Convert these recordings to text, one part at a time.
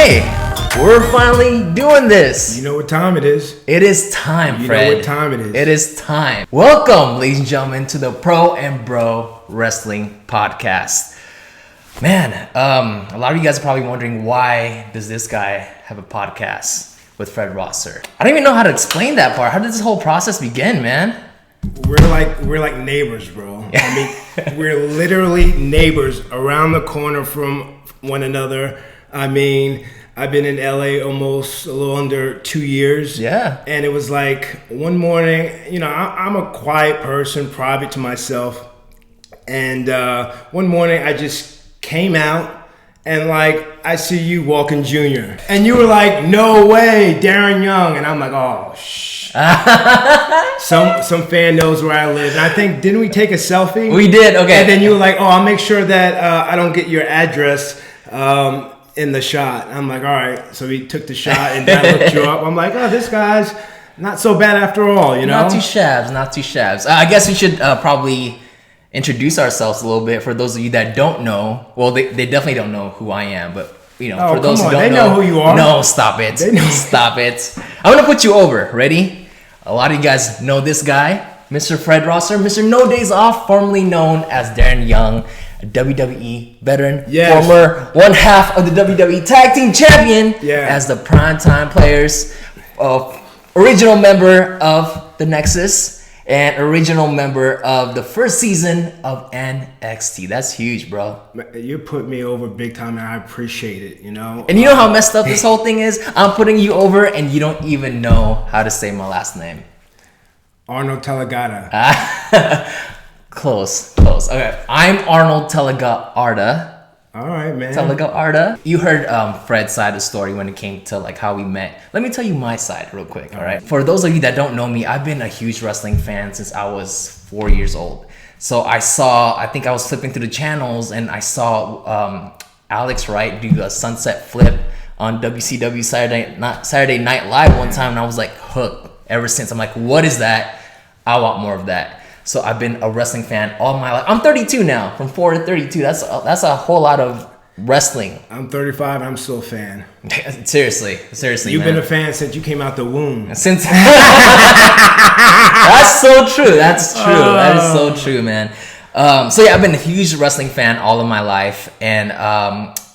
Hey, we're finally doing this. You know what time it is. It is time, Fred. You know what time it is. It is time. Welcome, ladies and gentlemen, to the Pro and Bro Wrestling Podcast. Man, a lot of you guys are probably wondering, why does this guy have a podcast with Fred Rosser? I don't even know how to explain that part. How did this whole process begin, man? We're like neighbors, bro. I mean, we're literally neighbors around the corner from one another. I mean, I've been in LA almost a little under 2 years. Yeah. And it was like one morning, you know, I'm a quiet person, private to myself. And one morning I just came out and like, I see you walking Junior. And you were like, no way, Darren Young. And I'm like, oh, shh. Some fan knows where I live. And I think, didn't we take a selfie? We did, okay. And then you were like, oh, I'll make sure that I don't get your address in the shot. I'm like, all right. So we took the shot and I looked you up. I'm like, oh, this guy's not so bad after all, you know? Not too shabs. I guess we should probably introduce ourselves a little bit for those of you that don't know. Well, they definitely don't know who I am, but you know, for those who don't know who you are. No, stop it. Stop it. I'm gonna put you over. Ready? A lot of you guys know this guy, Mr. Fred Rosser, Mr. No Days Off, formerly known as Darren Young, a WWE veteran, yes. Former one half of the WWE Tag Team Champion, yeah. As the Primetime Players, original member of the Nexus, and original member of the first season of NXT. That's huge, bro. You put me over big time, and I appreciate it, you know? And you know how messed up this whole thing is? I'm putting you over, and you don't even know how to say my last name. Arnold Telegata. Close. Okay, I'm Arnold Telegata. All right, man. Telegata. You heard Fred's side of the story when it came to like how we met. Let me tell you my side real quick, all right? For those of you that don't know me, I've been a huge wrestling fan since I was 4 years old. So I think I was flipping through the channels and I saw Alex Wright do a sunset flip on WCW Saturday Night Live one time, and I was like hooked ever since. I'm like, what is that? I want more of that. So I've been a wrestling fan all my life. I'm 32 now, from 4 to 32. That's a whole lot of wrestling. I'm 35. I'm still a fan. Seriously, You've man. been a fan since you came out the womb. Since that's so true. That's true. That is so true, man. So yeah, I've been a huge wrestling fan all of my life, and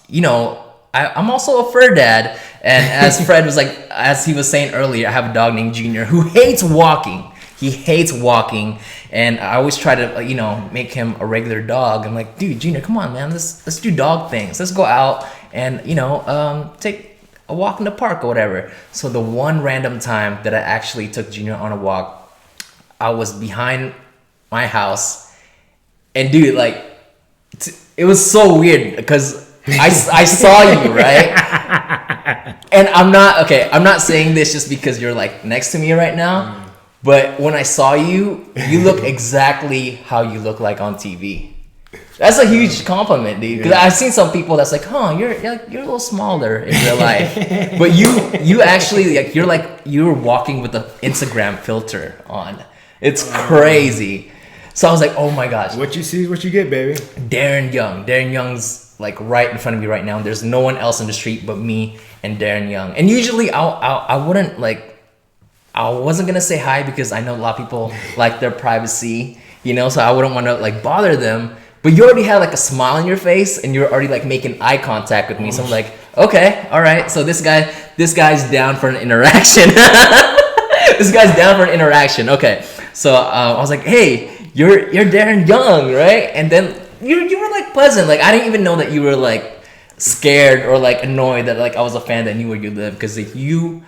you know, I'm also a fur dad. And as Fred was like, as he was saying earlier, I have a dog named Junior who hates walking. He hates walking, and I always try to, you know, make him a regular dog. I'm like, dude, Junior, come on, man, let's do dog things. Let's go out and, you know, take a walk in the park or whatever. So the one random time that I actually took Junior on a walk, I was behind my house, and dude, like, it was so weird because I saw you, right? And I'm not saying this just because you're like next to me right now. But when I saw you, you look exactly how you look like on TV. That's a huge compliment, dude. Because I've seen some people that's like, huh, you're a little smaller in real life. But you actually, like, you're walking with the Instagram filter on. It's crazy. So I was like, oh my gosh. What you see is what you get, baby. Darren Young. Darren Young's like right in front of me right now. There's no one else in the street but me and Darren Young. And usually I wouldn't like, I wasn't gonna say hi because I know a lot of people like their privacy, you know, so I wouldn't want to like bother them. But you already had like a smile on your face and you're already like making eye contact with me. So I'm like, okay, all right. So this guy's down for an interaction. This guy's down for an interaction. Okay. So I was like, hey, you're Darren Young, right? And then you were like pleasant. Like I didn't even know that you were like scared or like annoyed that like I was a fan that knew where you lived, because if you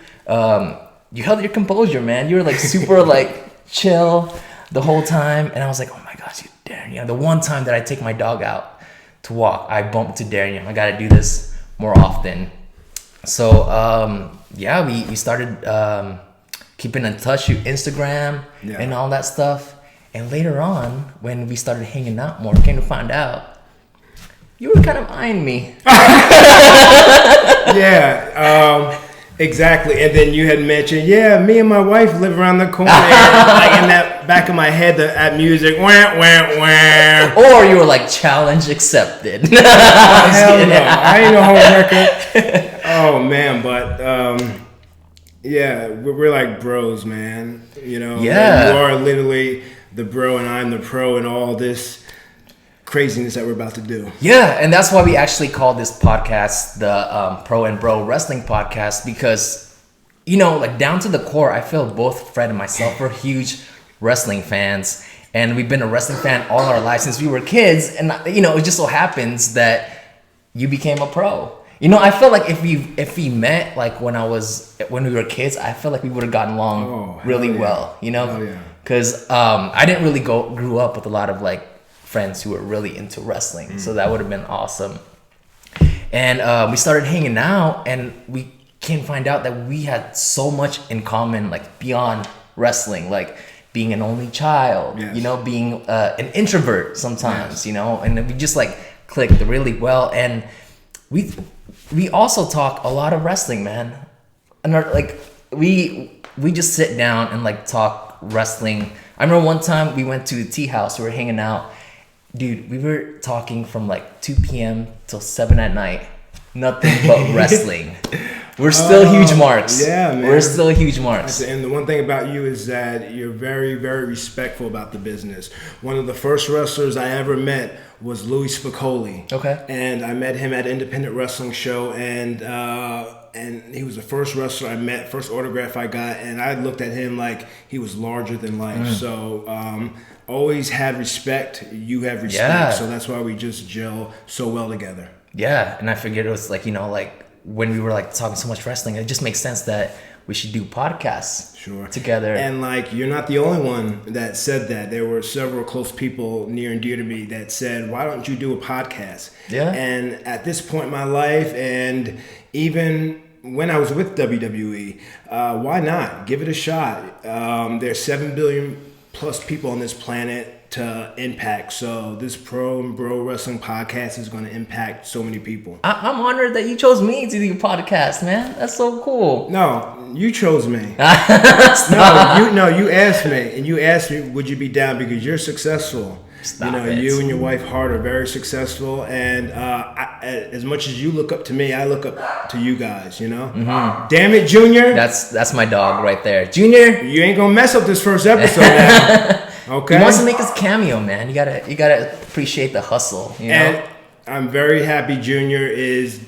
held your composure, man. You were like super like chill the whole time, and I was like, oh my gosh, you Darren Young. The one time that I take my dog out to walk, I bumped to Darren Young. I gotta do this more often. So yeah, we started keeping in touch through Instagram and all that stuff. And later on, when we started hanging out more, came to find out you were kind of eyeing me. Yeah. Exactly. And then you had mentioned, yeah, me and my wife live around the corner. And like in that back of my head, that music, wah, wah, wah. Or you were like, challenge accepted. Hell no. I ain't no home record. Oh, man. But, yeah, we're like bros, man. You know, Yeah. You are literally the bro and I'm the pro and all this craziness that we're about to do. Yeah, and that's why we actually call this podcast the Pro and Bro Wrestling Podcast, because, you know, like down to the core, I feel both Fred and myself are huge wrestling fans, and we've been a wrestling fan all our lives since we were kids, and, you know, it just so happens that you became a pro. You know, I feel like if we met like when we were kids, I feel like we would have gotten along really well, you know? Because I didn't really grew up with a lot of like friends who were really into wrestling, so that would have been awesome. And we started hanging out, and we can find out that we had so much in common, like beyond wrestling, like being an only child, you know, being an introvert sometimes, you know, and we just like clicked really well. And we also talk a lot of wrestling, man. And like we just sit down and like talk wrestling. I remember one time we went to the tea house, we were hanging out. Dude, we were talking from like 2 p.m. till 7 at night. Nothing but wrestling. We're still huge marks. Yeah, man. We're still huge marks. And the one thing about you is that you're very, very respectful about the business. One of the first wrestlers I ever met was Louis Spicoli. Okay. And I met him at an independent wrestling show, and he was the first wrestler I met, first autograph I got, and I looked at him like he was larger than life. So always had respect. You have respect. Yeah. So that's why we just gel so well together. Yeah, and I figured it was like, you know, like when we were like talking so much wrestling, it just makes sense that we should do podcasts together. And like, you're not the only one that said that. There were several close people near and dear to me that said, why don't you do a podcast? Yeah. And at this point in my life, and even when I was with WWE, why not? Give it a shot. There's 7 billion plus people on this planet to impact. So this Pro and Bro Wrestling Podcast is going to impact so many people. I'm honored that you chose me to do a podcast, man. That's so cool. No, you chose me. You asked me, and you asked me, would you be down, because you're successful. You and your wife Hart are very successful, and as much as you look up to me, I look up to you guys. You know, Damn it, Junior. That's my dog right there, Junior. You ain't gonna mess up this first episode, man. Okay. He wants to make his cameo, man. You gotta appreciate the hustle. You know. And I'm very happy Junior is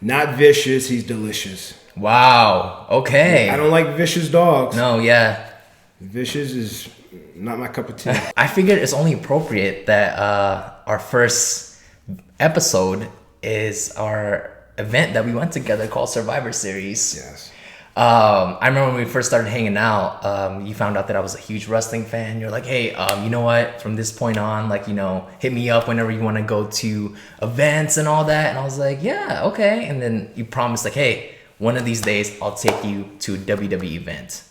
not vicious. He's delicious. Wow. Okay. I don't like vicious dogs. No. Yeah. Vicious is not my cup of tea. I figured it's only appropriate that our first episode is our event that we went together called Survivor Series. Yes. I remember when we first started hanging out, you found out that I was a huge wrestling fan. You're like, hey, you know what? From this point on, like, you know, hit me up whenever you want to go to events and all that. And I was like, yeah, okay. And then you promised, like, hey, one of these days I'll take you to a WWE event.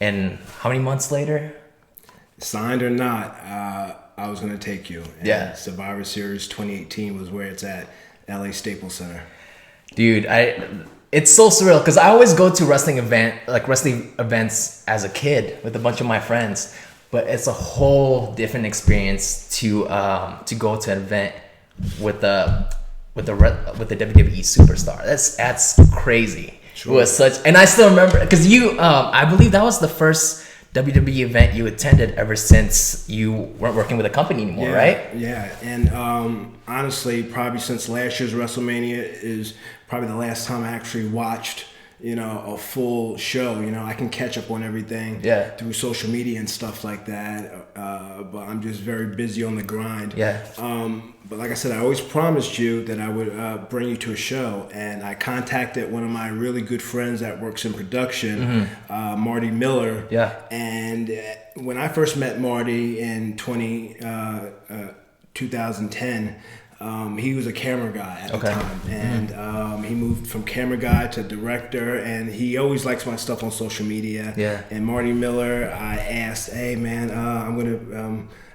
And how many months later? Signed or not, I was going to take you. And Survivor Series 2018 was where it's at, LA Staples Center. Dude, it's so surreal because I always go to wrestling events as a kid with a bunch of my friends, but it's a whole different experience to go to an event with the WWE superstar. That's crazy. Sure. It was such, and I still remember because I believe that was the first WWE event you attended ever since you weren't working with a company anymore, right? Yeah, and honestly, probably since last year's WrestleMania is probably the last time I actually watched, a full show. I can catch up on everything through social media and stuff like that, but I'm just very busy on the grind. Yeah. But like I said, I always promised you that I would bring you to a show, and I contacted one of my really good friends that works in production, Marty Miller. Yeah. And when I first met Marty in 2010, he was a camera guy at the time, and he moved from camera guy to director, and he always likes my stuff on social media. Yeah. And Marty Miller, I asked, hey man,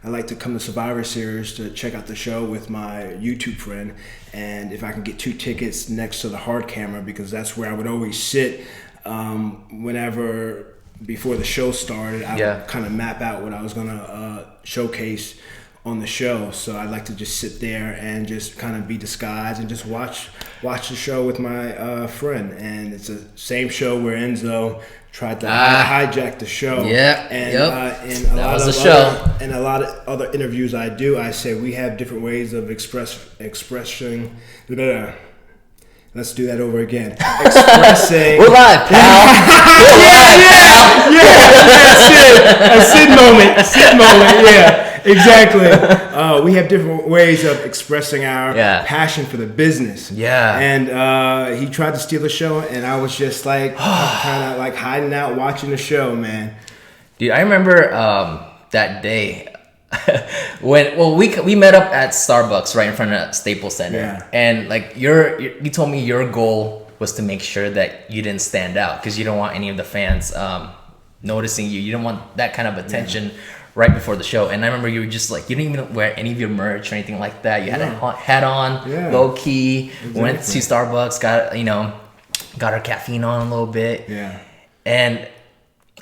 I'd like to come to Survivor Series to check out the show with my YouTube friend, and if I can get 2 tickets next to the hard camera, because that's where I would always sit whenever before the show started, I would kind of map out what I was gonna showcase on the show. So I'd like to just sit there and just kind of be disguised and just watch the show with my friend. And it's the same show where Enzo tried to hijack the show. Yeah. And in a lot of other interviews I do, I say we have different ways of expressing. Let's do that over again. Expressing. We're live, pal. A Sid moment. Yeah, exactly. We have different ways of expressing our passion for the business. Yeah. And he tried to steal the show, and I was just like kind of like hiding out watching the show, man. Dude, I remember that day. We met up at Starbucks right in front of Staples Center, and like you told me your goal was to make sure that you didn't stand out because you don't want any of the fans noticing you. You don't want that kind of attention right before the show. And I remember you were just like, you didn't even wear any of your merch or anything like that. You had a hat on, low key. Exactly. Went to Starbucks, got our caffeine on a little bit, and.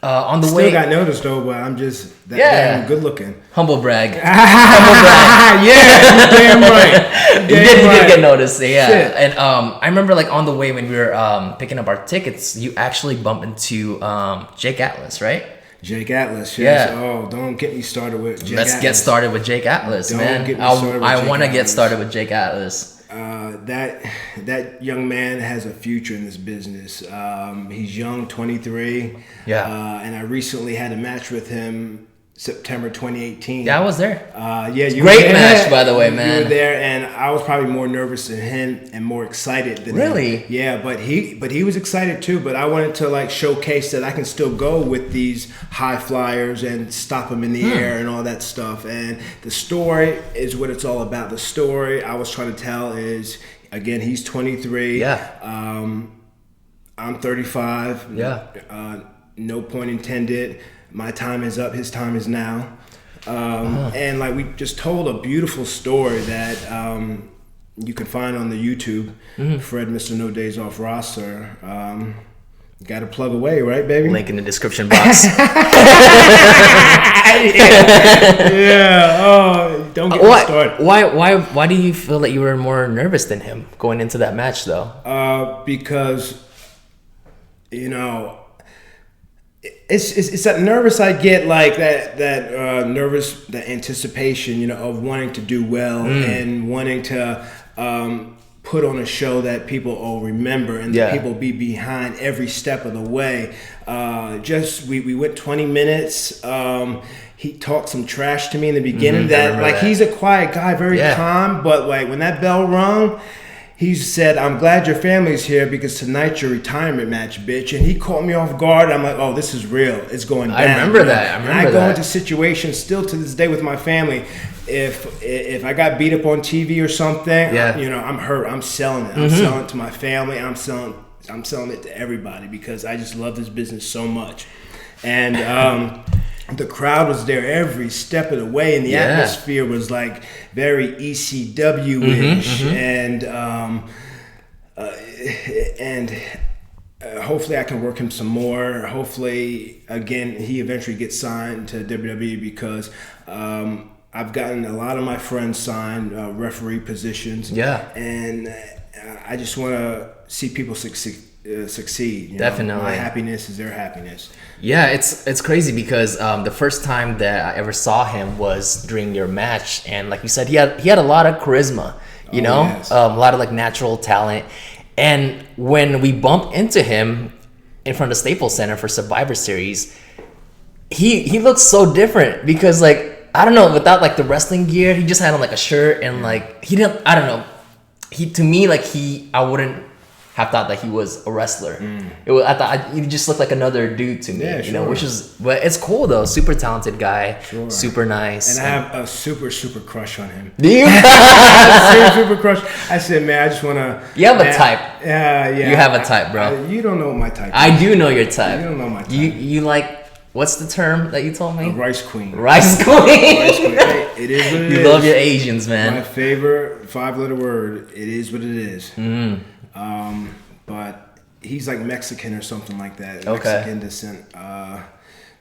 On the Still way, got noticed though, but I'm just that damn good looking. Humble brag. Yeah, damn right. You did get noticed, Shit. And I remember like on the way when we were picking up our tickets, you actually bumped into Jake Atlas, right? Jake Atlas, yes. Yeah. Oh, don't get me started with Jake Atlas. Let's get started with Jake Atlas, man. I want to get started with Jake Atlas. That young man has a future in this business. He's young, 23. Yeah. And I recently had a match with him September 2018. Yeah, I was there. You great match, by the way, man. You were there, and I was probably more nervous than him and more excited than really? him. Yeah, but he was excited too. But I wanted to like showcase that I can still go with these high flyers and stop them in the air and all that stuff. And the story is what it's all about. The story I was trying to tell is, again, he's 23. Yeah. I'm 35. Yeah. No point intended. My time is up. His time is now. And like we just told a beautiful story that you can find on the YouTube. Fred, Mr. No Days Off roster. Got to plug away, right, baby? Link in the description box. Oh, don't get me started. Why do you feel that you were more nervous than him going into that match, though? Because, it's that nervous I get, like that nervous, that anticipation, of wanting to do well and wanting to put on a show that people will remember and that people be behind every step of the way. We went 20 minutes. He talked some trash to me in the beginning. He's a quiet guy, very calm, but like when that bell rung, he said, "I'm glad your family's here because tonight's your retirement match, bitch." And he caught me off guard. I'm like, "Oh, this is real. It's going down." I remember that. I go into situations still to this day with my family. If I got beat up on TV or something, I'm hurt. I'm selling it. I'm selling it to my family. I'm selling it to everybody because I just love this business so much. And the crowd was there every step of the way, and the atmosphere was like very ECW-ish, and hopefully I can work him some more. Hopefully, again, he eventually gets signed to WWE because I've gotten a lot of my friends signed referee positions. Yeah, and I just want to see people succeed. Definitely, my happiness is their happiness. Yeah, it's crazy because the first time that I ever saw him was during your match, and like you said, he had a lot of charisma, a lot of like natural talent. And when we bumped into him in front of Staples Center for Survivor Series, he looked so different because like I don't know, without like the wrestling gear, he just had on like a shirt and like he didn't. I don't know. I wouldn't have thought that he was a wrestler. I thought he just looked like another dude to me, but it's cool though. Super talented guy, super nice. And I have a super crush on him. Do you? super crush. I said, man, I just want to. You have a type. Yeah. You have a type, bro. You don't know what my type is. I do know your type. You don't know my type. You like, what's the term that you told me? A rice queen. Rice queen. Hey, it is what it is. You love your Asians, man. My favorite 5-letter word. It is what it is. But he's like Mexican or something like that. Okay. Mexican descent.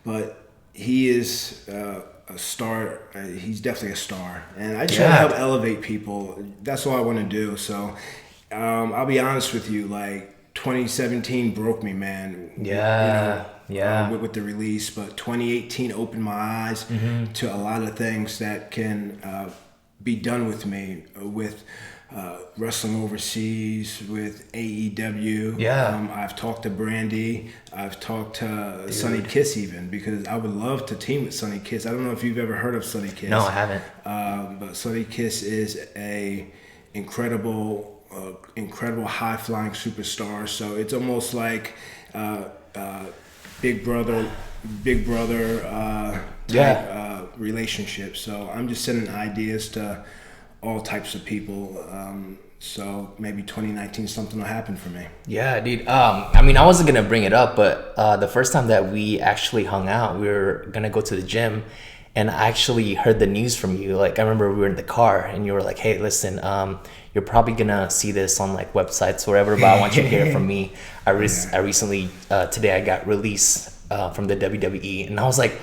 But he is a star. He's definitely a star. And I just want to help elevate people. That's all I want to do. So I'll be honest with you, like 2017 broke me, man. With the release, but 2018 opened my eyes to a lot of things that can be done with me, with wrestling overseas, with AEW. I've talked to Brandy. I've talked to Sonny Kiss even, because I would love to team with Sonny Kiss. I don't know if you've ever heard of Sonny Kiss. No, I haven't. But Sonny Kiss is a incredible high-flying superstar. So it's almost like big brother type relationship. So I'm just sending ideas to all types of people. So maybe 2019 something will happen for me. Yeah, dude. I mean, I wasn't gonna bring it up, but the first time that we actually hung out, we were gonna go to the gym, and I actually heard the news from you. Like, I remember we were in the car, and you were like, "Hey, listen, you're probably gonna see this on like websites or whatever, but I want you to hear it from me. I recently today I got released from the WWE," and I was like,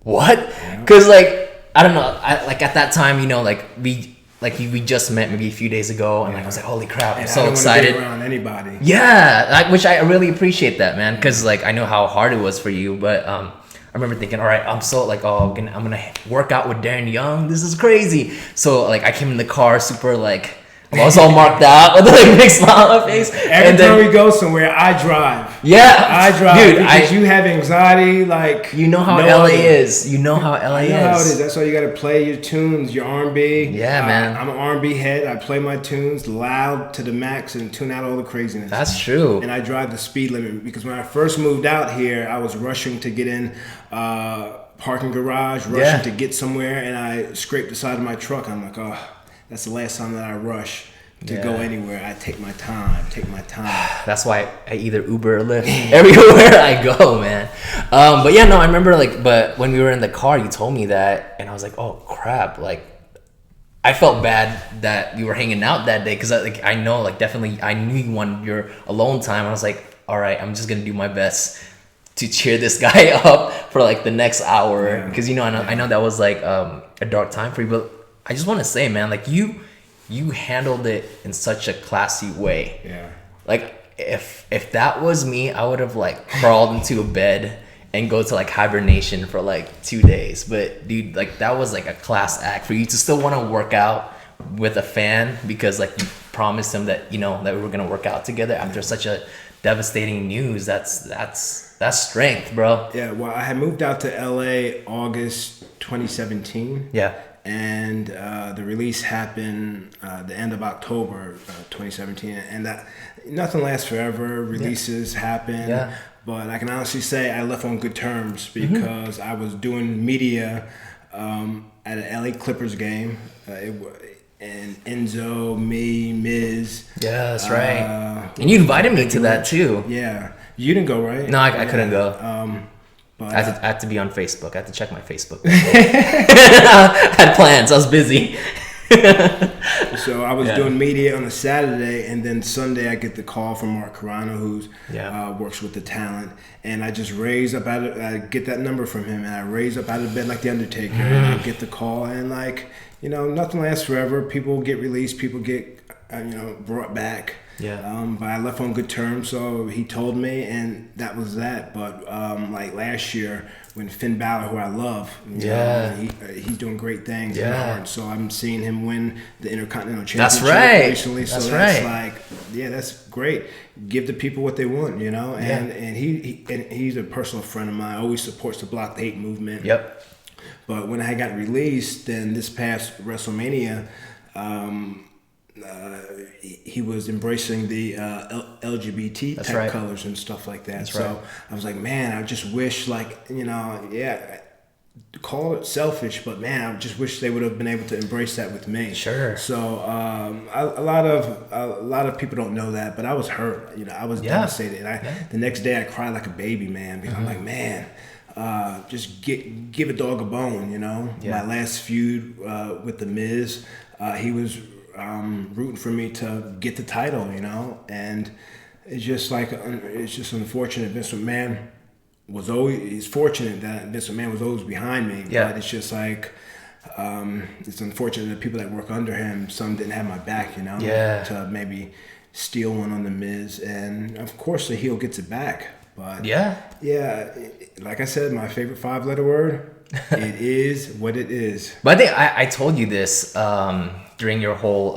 "What?" Because like, I don't know, like at that time, you know, like we just met maybe a few days ago, and like I was like, "Holy crap, I'm so excited!" I don't want to be around anybody. Yeah, which I really appreciate that, man, because like I know how hard it was for you, but I remember thinking, all right, I'm so like, I'm gonna work out with Darren Young. This is crazy. So like, I came in the car super like, I was all marked out with like a big smile on my face. Every time we go somewhere, I drive. Yeah, I drive, dude. Because you have anxiety, like you know how LA is. You know how LA is. I know how it is. That's why you got to play your tunes, your R&B. Yeah, man. I'm an R&B head. I play my tunes loud to the max and tune out all the craziness. That's true. And I drive the speed limit, because when I first moved out here, I was rushing to get in parking garage, rushing to get somewhere, and I scraped the side of my truck. I'm like, oh, that's the last time that I rush to go anywhere. I take my time. That's why I either Uber or Lyft everywhere I go, man. But yeah, no, I remember like, but when we were in the car, you told me that, and I was like, oh crap, like I felt bad that you were hanging out that day, because like I know, like definitely, I knew you wanted your alone time. I was like, all right, I'm just gonna do my best to cheer this guy up for like the next hour, because you know, I know that was like a dark time for you, but I just want to say, man, like you handled it in such a classy way. Yeah. Like if that was me, I would have like crawled into a bed and go to like hibernation for like 2 days. But dude, like that was like a class act for you to still want to work out with a fan, because like you promised him that, you know, that we were gonna work out together after such a devastating news. That's strength, bro. Yeah. Well, I had moved out to LA August 2017. Yeah. And the release happened the end of October 2017, and that nothing lasts forever. Releases happen, but I can honestly say I left on good terms, because I was doing media at an LA Clippers game, and Enzo, me, Miz. Yeah, that's right. And you invited me to that too. Yeah, you didn't go, right? No, I couldn't go. But I had to be on Facebook. I had to check my Facebook. I had plans. I was busy. So I was doing media on a Saturday, and then Sunday I get the call from Mark Carano, who's works with the talent, and I just raise up I get that number from him, and I raise up out of bed like the Undertaker, and I get the call, and like, you know, nothing lasts forever. People get released, people get brought back. But I left on good terms, so he told me, and that was that. But like last year, when Finn Balor, who I love, he's doing great things. So I'm seeing him win the Intercontinental Championship recently. So that's like, that's great. Give the people what they want, you know. And he's a personal friend of mine. Always supports the Block the Hate movement. Yep. But when I got released, then this past WrestleMania. He was embracing the LGBT type colors and stuff like that. So I was like, man, I just wish, like, you know, call it selfish, but man, I just wish they would have been able to embrace that with me. Sure. So a lot of people don't know that, but I was hurt. You know, I was devastated. The next day I cried like a baby, man, because I'm like, man. Just give a dog a bone, you know. My last feud with the Miz, he was rooting for me to get the title, you know, and it's just like it's just unfortunate. Vince McMahon was always he's fortunate that Vince McMahon was always behind me. Yeah. But it's just like it's unfortunate that people that work under him, some didn't have my back, you know. Yeah. To maybe steal one on the Miz, and of course the heel gets it back. But yeah, like I said, my favorite 5-letter word. It is what it is. But I think I told you this during your whole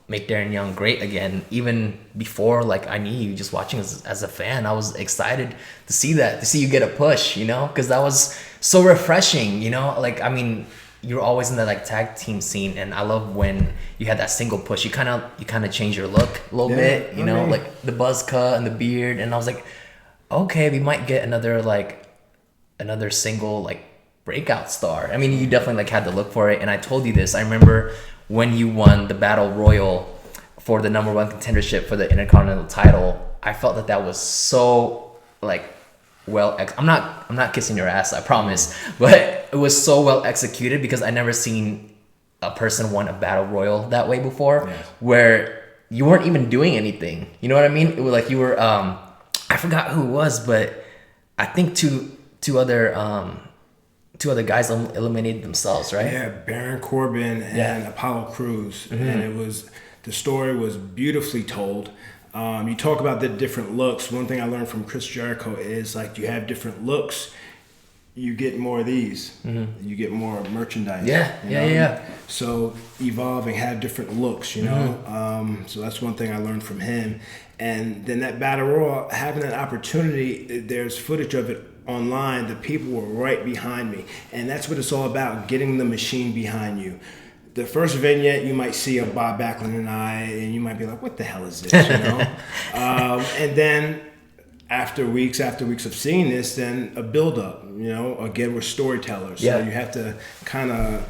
make Darren Young great again. Even before, like, I knew you, just watching as a fan, I was excited to see you get a push, you know, because that was so refreshing, you know. Like, I mean, you're always in that like tag team scene, and I love when you had that single push. You kind of change your look a little bit, you know, like the buzz cut and the beard, and I was like, okay, we might get another single like breakout star. I mean, you definitely like had to look for it, and I told you this. I remember when you won the Battle Royal for the #1 contendership for the Intercontinental title. I felt that was so like I'm not kissing your ass, I promise, but it was so well executed because I never seen a person won a Battle Royal that way before, where you weren't even doing anything. You know what I mean? It was like you were I forgot who it was, but I think two other guys eliminated themselves, right? Yeah, Baron Corbin and Apollo Crews, and the story was beautifully told. You talk about the different looks. One thing I learned from Chris Jericho is like you have different looks, you get more of these. You get more merchandise. Yeah. So evolving, have different looks, you know. So that's one thing I learned from him. And then that Battle Royal, having that opportunity, there's footage of it online. The people were right behind me, and that's what it's all about: getting the machine behind you. The first vignette, you might see of Bob Backlund and I, and you might be like, "What the hell is this?" You know. And then after weeks of seeing this, then a build-up. You know, again, we're storytellers, so you have to kind of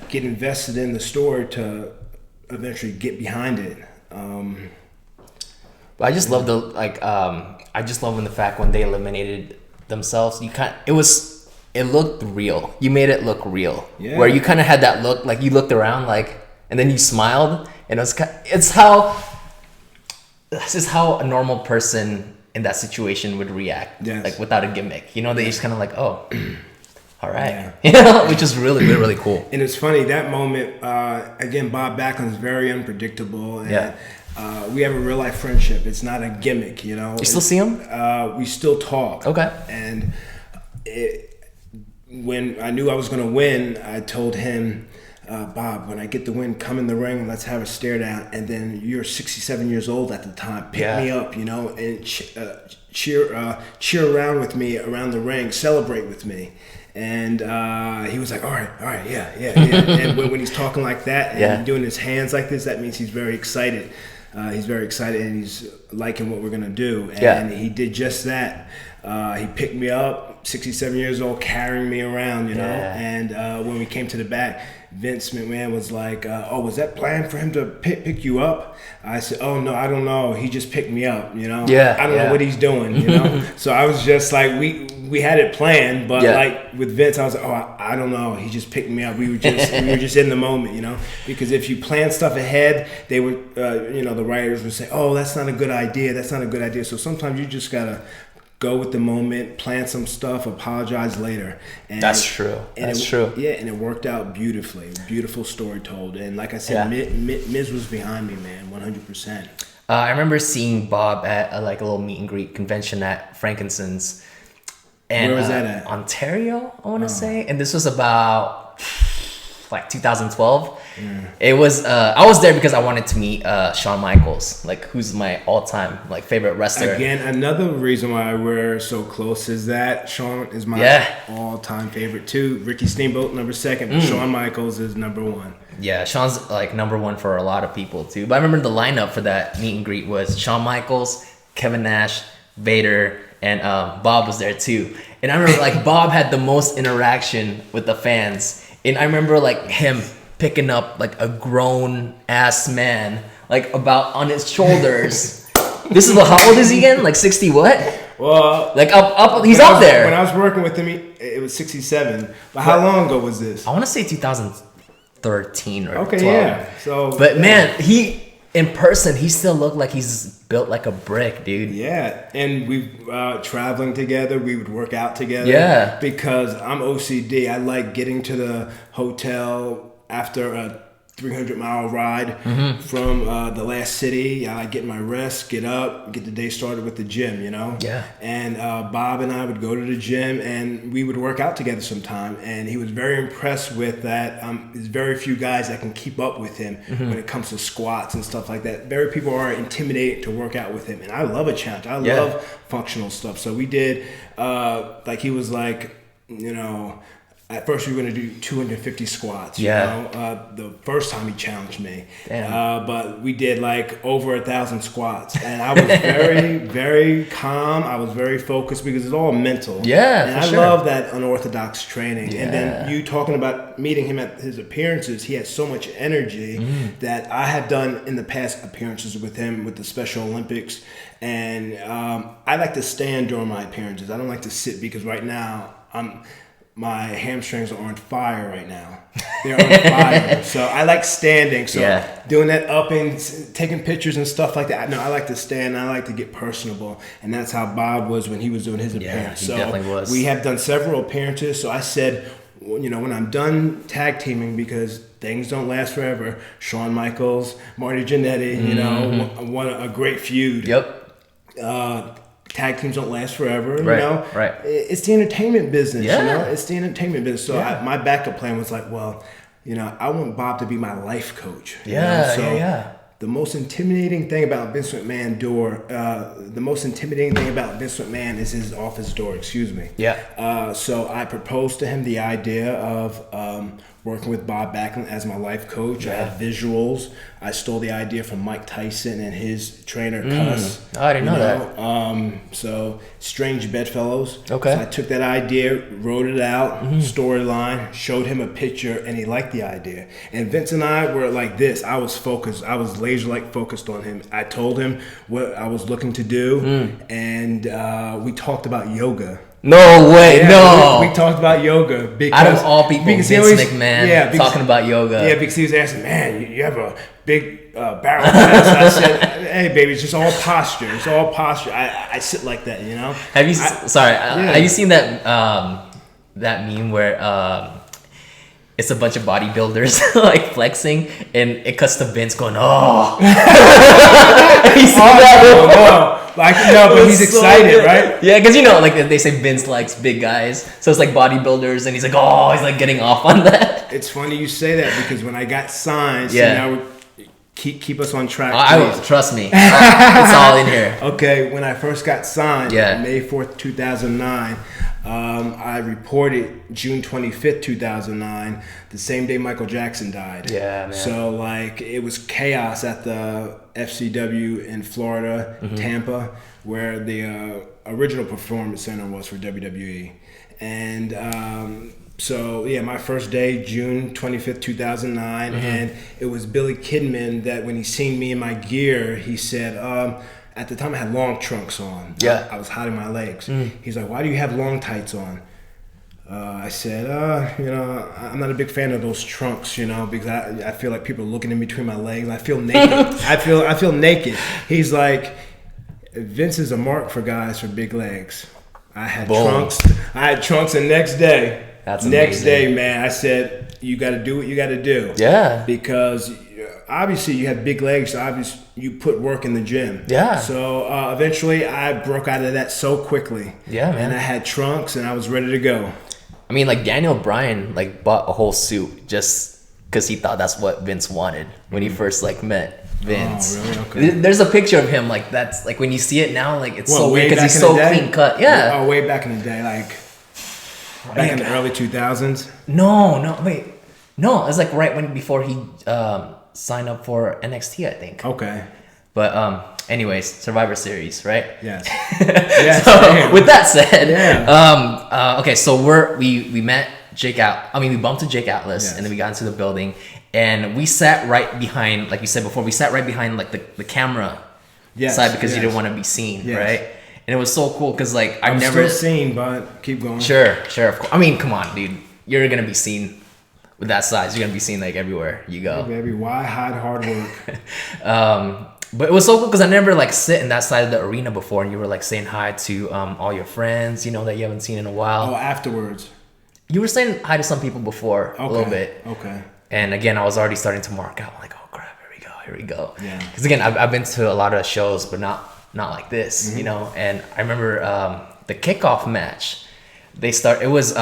get invested in the story to eventually get behind it. But I just love I just love when the fact when they eliminated themselves, it looked real. You made it look real. Yeah. Where you kind of had that look, like you looked around, like, and then you smiled, and this is how a normal person in that situation would react, like without a gimmick. You know, they just kind of like, oh, all right, you know, which is really, really, really cool. And it's funny that moment. Again, Bob Backlund is very unpredictable, and we have a real life friendship. It's not a gimmick, you know. You still see him? We still talk. Okay. And when I knew I was going to win, I told him, Bob, when I get the win, come in the ring, let's have a stare down. And then you're 67 years old at the time. Pick me up, you know, and cheer around with me around the ring, celebrate with me. And he was like, all right, yeah. And when he's talking like that and doing his hands like this, that means he's very excited. He's very excited, and he's liking what we're going to do. And he did just that. He picked me up, 67 years old, carrying me around, you know. And when we came to the back, Vince McMahon was like, oh, was that planned for him to pick you up? I said, oh, no, I don't know. He just picked me up, you know. I don't know what he's doing, you know. So I was just like, we had it planned, but like with Vince, I was like, oh, I don't know. He just picked me up. We were just in the moment, you know. Because if you plan stuff ahead, they would, you know, the writers would say, oh, that's not a good idea. That's not a good idea. So sometimes you just gotta go with the moment, plan some stuff, apologize later. And that's true. That's true. Yeah, and it worked out beautifully. Beautiful story told. And like I said, Miz was behind me, man, 100%. I remember seeing Bob at a little meet and greet convention at Frankincense. And, where was that at? Ontario, I want to say. And this was about 2012. It was I was there because I wanted to meet Shawn Michaels, like, who's my all-time favorite wrestler. Again, another reason why we're so close is that Shawn is my all-time favorite too. Ricky Steamboat number 2, but Shawn Michaels is number 1. Yeah, Shawn's number 1 for a lot of people too. But I remember the lineup for that meet and greet was Shawn Michaels, Kevin Nash, Vader, and Bob was there too. And I remember Bob had the most interaction with the fans. And I remember him picking up a grown ass man about on his shoulders. This is how old is he again? 60 what? Well, up he's up there. When I was working with him, it was 67. But how long ago was this? I want to say 2013 or 12. Okay, yeah. So, but man, he in person, he still looked like he's built like a brick, dude. Yeah, and we traveling together, we would work out together. Yeah. Because I'm OCD. I like getting to the hotel after a 300-mile ride from the last city. I like getting my rest, get up, get the day started with the gym, you know? Yeah. And Bob and I would go to the gym and we would work out together sometime. And he was very impressed with that. There's very few guys that can keep up with him when it comes to squats and stuff like that. Very people are intimidated to work out with him. And I love a challenge. I love functional stuff. So we did, like he was like, you know, at first we were going to do 250 squats, you know, the first time he challenged me. But we did like over 1,000 squats. And I was very, very calm. I was very focused because it's all mental. Yeah, and I love that unorthodox training. And then you talking about meeting him at his appearances, he had so much energy that I had done in the past appearances with him with the Special Olympics. And I like to stand during my appearances. I don't like to sit because right now my hamstrings are on fire right now. They're on fire. So I like standing. So doing that up and taking pictures and stuff like that. No, I like to stand. I like to get personable. And that's how Bob was when he was doing his appearance. He definitely was. We have done several appearances. So I said, you know, when I'm done tag teaming, because things don't last forever, Shawn Michaels, Marty Jannetty, you know, won a great feud. Tag teams don't last forever, you know? Right. It's the entertainment business, you know? It's the entertainment business. So my backup plan was like, well, you know, I want Bob to be my life coach. The most intimidating thing about Vince McMahon is his office door, so I proposed to him the idea of working with Bob Backlund as my life coach. I had visuals. I stole the idea from Mike Tyson and his trainer, Cuss. Oh, I didn't know that. So Strange Bedfellows. Okay. So I took that idea, wrote it out, storyline, showed him a picture, and he liked the idea. And Vince and I were like this. I was focused. I was laser-like focused on him. I told him what I was looking to do, and we talked about yoga. No way, no. We talked about yoga because out of all people, Vince McMahon talking about yoga. Yeah, because he was asking, man, you have a big barrel press. I said, hey, baby, it's just all posture. It's all posture. I sit like that, you know. Have you? Have you seen that that meme where it's a bunch of bodybuilders like flexing, and it cuts to Vince going, "Oh." You see that? But he's excited, right? Yeah, because you know, like they say, Vince likes big guys, so it's like bodybuilders, and he's like, "Oh," he's like getting off on that. It's funny you say that because when I got signed, now keep us on track. I will, trust me, it's all in here. Okay, when I first got signed, May 4th, 2009. I reported June 25th, 2009, the same day Michael Jackson died. Yeah, man. So, like, it was chaos at the FCW in Florida, Tampa, where the original performance center was for WWE. And so, my first day, June 25th, 2009, and it was Billy Kidman that when he seen me in my gear, he said, at the time I had long trunks on. I was hiding my legs. He's like, why do you have long tights on? I said, you know, I'm not a big fan of those trunks, you know, because I feel like people are looking in between my legs. I feel naked. I feel naked. He's like, Vince is a mark for guys for big legs. I had trunks the next day. That's amazing. Next day, man, I said, you got to do what you got to do. Yeah. Because obviously you have big legs, so obviously you put work in the gym. Yeah. So eventually I broke out of that so quickly. Yeah, man. And I had trunks and I was ready to go. I mean, like Daniel Bryan, like bought a whole suit just because he thought that's what Vince wanted when he first like met Vince. Oh, really? Okay. There's a picture of him like that's like when you see it now, like it's so weird because he's in so the day? clean cut. Yeah. Oh, way back in the day, like back in the early 2000s. No, wait, no, it was like right before he signed up for NXT, I think. Okay. But anyways, Survivor Series, right? Yes. So, with that said, okay, so we met Jake Out. I mean, we bumped to Jake Atlas, and then we got into the building, and we sat right behind, like you said before, we sat right behind like the camera side because you didn't want to be seen, right? And it was so cool because like I'm never still seen, but keep going. Sure, of course. I mean, come on, dude, you're gonna be seen with that size, you're gonna be seen like everywhere you go. Hey, baby, why hide hard work? But it was so cool because I never like sit in that side of the arena before, and you were like saying hi to all your friends, you know, that you haven't seen in a while. Oh, afterwards. You were saying hi to some people before a little bit. Okay. And again, I was already starting to mark out. I'm like, oh crap, here we go. Yeah. Because again, I've been to a lot of shows, but not like this, you know. And I remember the kickoff match. It was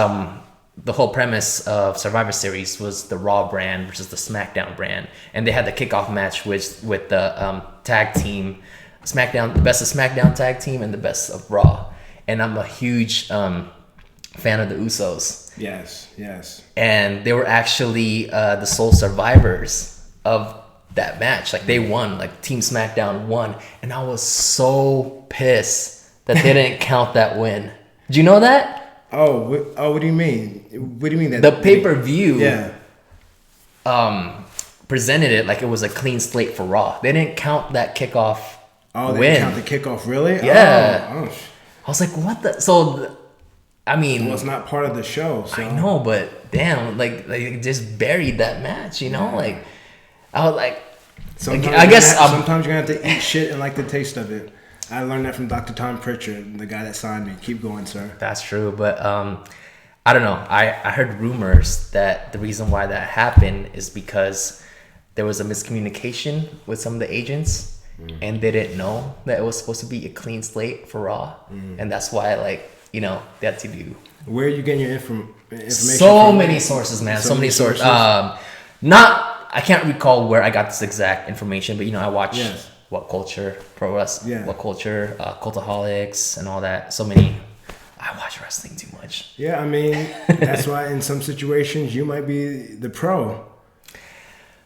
the whole premise of Survivor Series was the Raw brand versus the SmackDown brand, and they had the kickoff match with the tag team, SmackDown, the best of SmackDown tag team and the best of Raw. And I'm a huge fan of the Usos. Yes. And they were actually the sole survivors of that match. Like they won, like Team SmackDown won, and I was so pissed that they didn't count that win. Did you know that? What do you mean? What do you mean that The pay-per-view Yeah. presented it like it was a clean slate for Raw. They didn't count that kickoff They win. didn't count the kickoff, really? Yeah. Oh. I was like, what the? So, I mean, Well, it's not part of the show. So. I know, but damn, like they just buried that match, you know? Like, I was like, Sometimes sometimes you're gonna have to eat shit and like the taste of it. I learned that from Dr. Tom Pritchard, the guy that signed me. Keep going, sir. That's true, but I don't know. I heard rumors that the reason why that happened is because there was a miscommunication with some of the agents, and they didn't know that it was supposed to be a clean slate for Raw, and that's why, like, you know, they had to do. Where are you getting your information? So many sources, man. So many sources. I can't recall where I got this exact information, but you know, I watch What Culture, Pro Wrestling, What Culture, Cultaholics, and all that. So many. I watch wrestling too much. Yeah, I mean, that's why in some situations you might be the pro.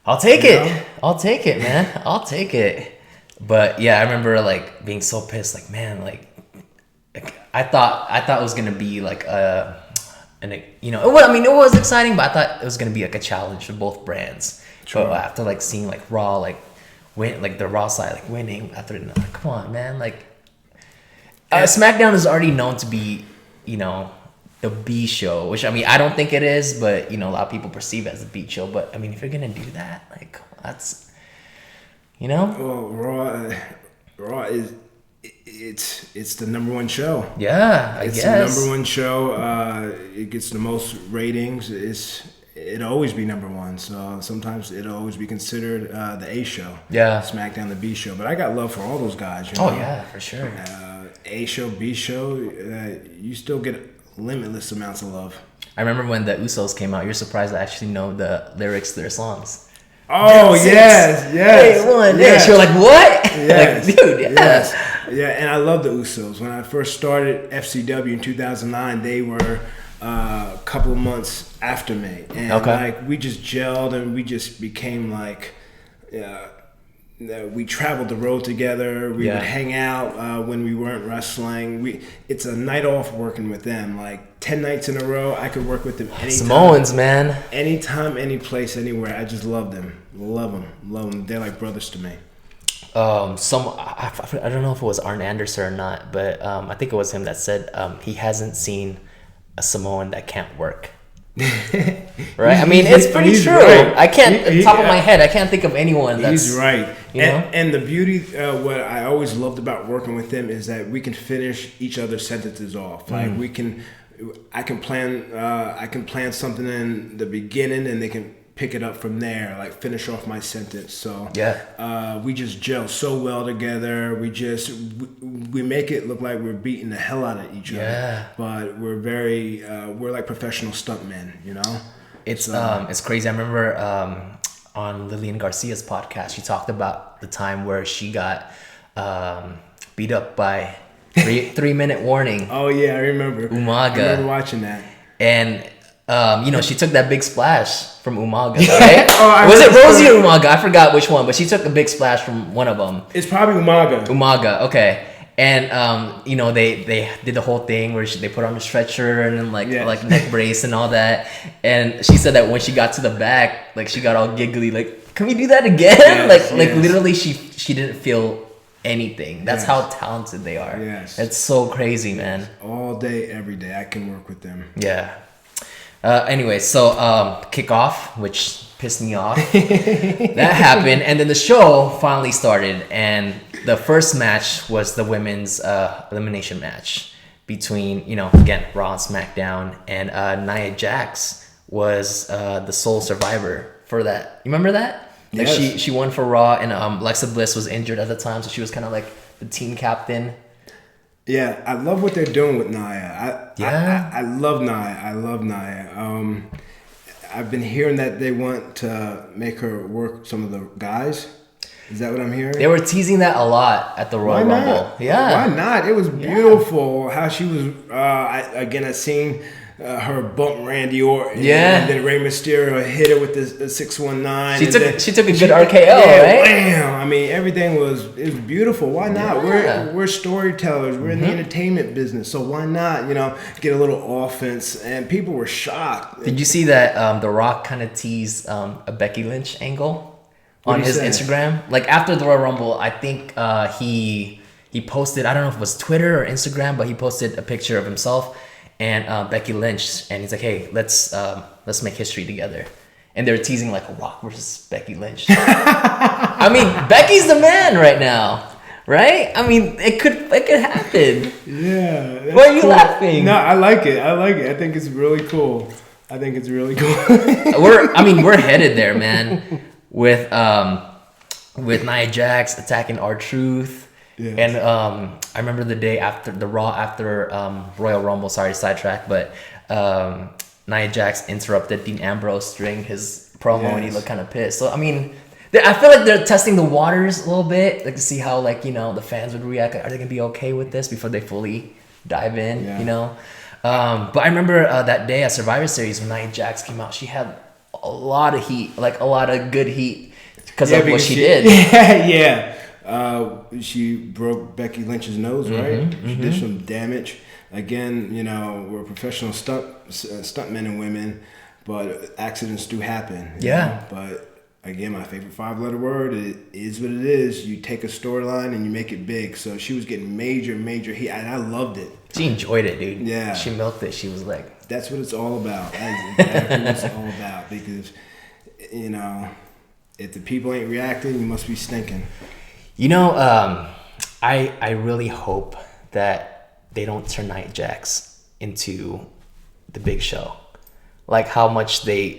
I'll take it. I'll take it, man. I'll take it. But yeah, I remember like being so pissed. Like, man, like I thought it was gonna be like you know, it was exciting, but I thought it was gonna be like a challenge for both brands. But after like seeing like Raw like win, like the Raw side like winning, after like, come on, man, like SmackDown is already known to be, you know, the B show, which I mean I don't think it is, but you know, a lot of people perceive it as a B show. But I mean, if you're gonna do that, like that's, you know, well, Raw is it's the number one show. Yeah, I guess it's the number one show. It gets the most ratings. It'll always be number one. So sometimes it'll always be considered the A show. Yeah, SmackDown the B show. But I got love for all those guys. You know? Oh yeah, for sure. A show, B show, you still get limitless amounts of love. I remember when the Usos came out. You're surprised I actually know the lyrics to their songs. Oh yes. You're like, what? Yes. Like, dude, yes. Yeah, and I love the Usos. When I first started FCW in 2009, they were a couple of months after me, and like we just gelled and we just became like. We traveled the road together. We would hang out when we weren't wrestling. It's a night off working with them. Like 10 nights in a row, I could work with them anytime. Samoans, man. Anytime, any place, anywhere. I just love them. Love them. They're like brothers to me. I don't know if it was Arn Anderson or not, but I think it was him that said he hasn't seen a Samoan that can't work. Right? I mean, it's pretty true. Right. I can't, top of my head, I can't think of anyone that's... He's right. You know? And the beauty, what I always loved about working with them is that we can finish each other's sentences off. Like I can plan something in the beginning and they can pick it up from there, like finish off my sentence. So we just gel so well together. We make it look like we're beating the hell out of each other, but we're like professional stuntmen, you know. It's crazy. I remember on Lillian Garcia's podcast, she talked about the time where she got beat up by 3-minute warning. Oh yeah, I remember Umaga. I remember watching that. And you know, she took that big splash from Umaga, right? Was it Rosie Rosie or Umaga? I forgot which one, but she took a big splash from one of them. It's probably Umaga. Umaga, okay. And you know, they did the whole thing where they put on a stretcher and then like neck brace and all that. And she said that when she got to the back, like she got all giggly, like, can we do that again? Yes, like literally she didn't feel anything. That's how talented they are. Yes. It's so crazy, man. All day, every day, I can work with them. Yeah. Anyway, so kickoff, which pissed me off. That happened, and then the show finally started, and the first match was the women's elimination match between, again, Raw and SmackDown, and Nia Jax was the sole survivor for that. You remember that? Like Yes. she won for Raw, and Alexa Bliss was injured at the time, so she was kind of like the team captain. Yeah, I love what they're doing with Nia. I love Nia. I love Nia. I've been hearing that they want to make her work some of the guys. Is that what I'm hearing? They were teasing that a lot at the Royal Rumble. Yeah. Why not? It was beautiful how she was. I seen her bump Randy Orton. Yeah. And then Rey Mysterio hit her with the 619. She took a good RKO, right? Bam! I mean, everything was beautiful. Why not? Yeah. We're storytellers. We're in the entertainment business, so why not? Get a little offense. And people were shocked. Did you see that The Rock kind of teased a Becky Lynch angle on his Instagram? Like after the Royal Rumble, I think he posted, I don't know if it was Twitter or Instagram, but he posted a picture of himself and Becky Lynch, and he's like, "Hey, let's make history together." And they're teasing like Rock versus Becky Lynch. I mean, Becky's the man right now, right? I mean, it could happen. Yeah. Why are you laughing? No, I like it. I think it's really cool. We're headed there, man. With Nia Jax attacking R-Truth. Yes. And I remember the day after the Raw after Royal Rumble. Sorry, sidetrack, but Nia Jax interrupted Dean Ambrose during his promo, and he looked kind of pissed. So I mean, I feel like they're testing the waters a little bit, like to see how the fans would react. Are they gonna be okay with this before they fully dive in? Yeah. But I remember that day at Survivor Series when Nia Jax came out, she had a lot of heat, like a lot of good heat because of what she did. Yeah. She broke Becky Lynch's nose, right? She did some damage. Again, we're professional stuntmen and women, but accidents do happen. Yeah. But again, my favorite 5-letter word, it is what it is. You take a storyline and you make it big. So she was getting major heat, and I loved it. She enjoyed it, dude. Yeah. She milked it. She was like... That's what it's all about. That's exactly what it's all about. Because, if the people ain't reacting, you must be stinking. I really hope that they don't turn Nia Jax into the Big Show. Like how much they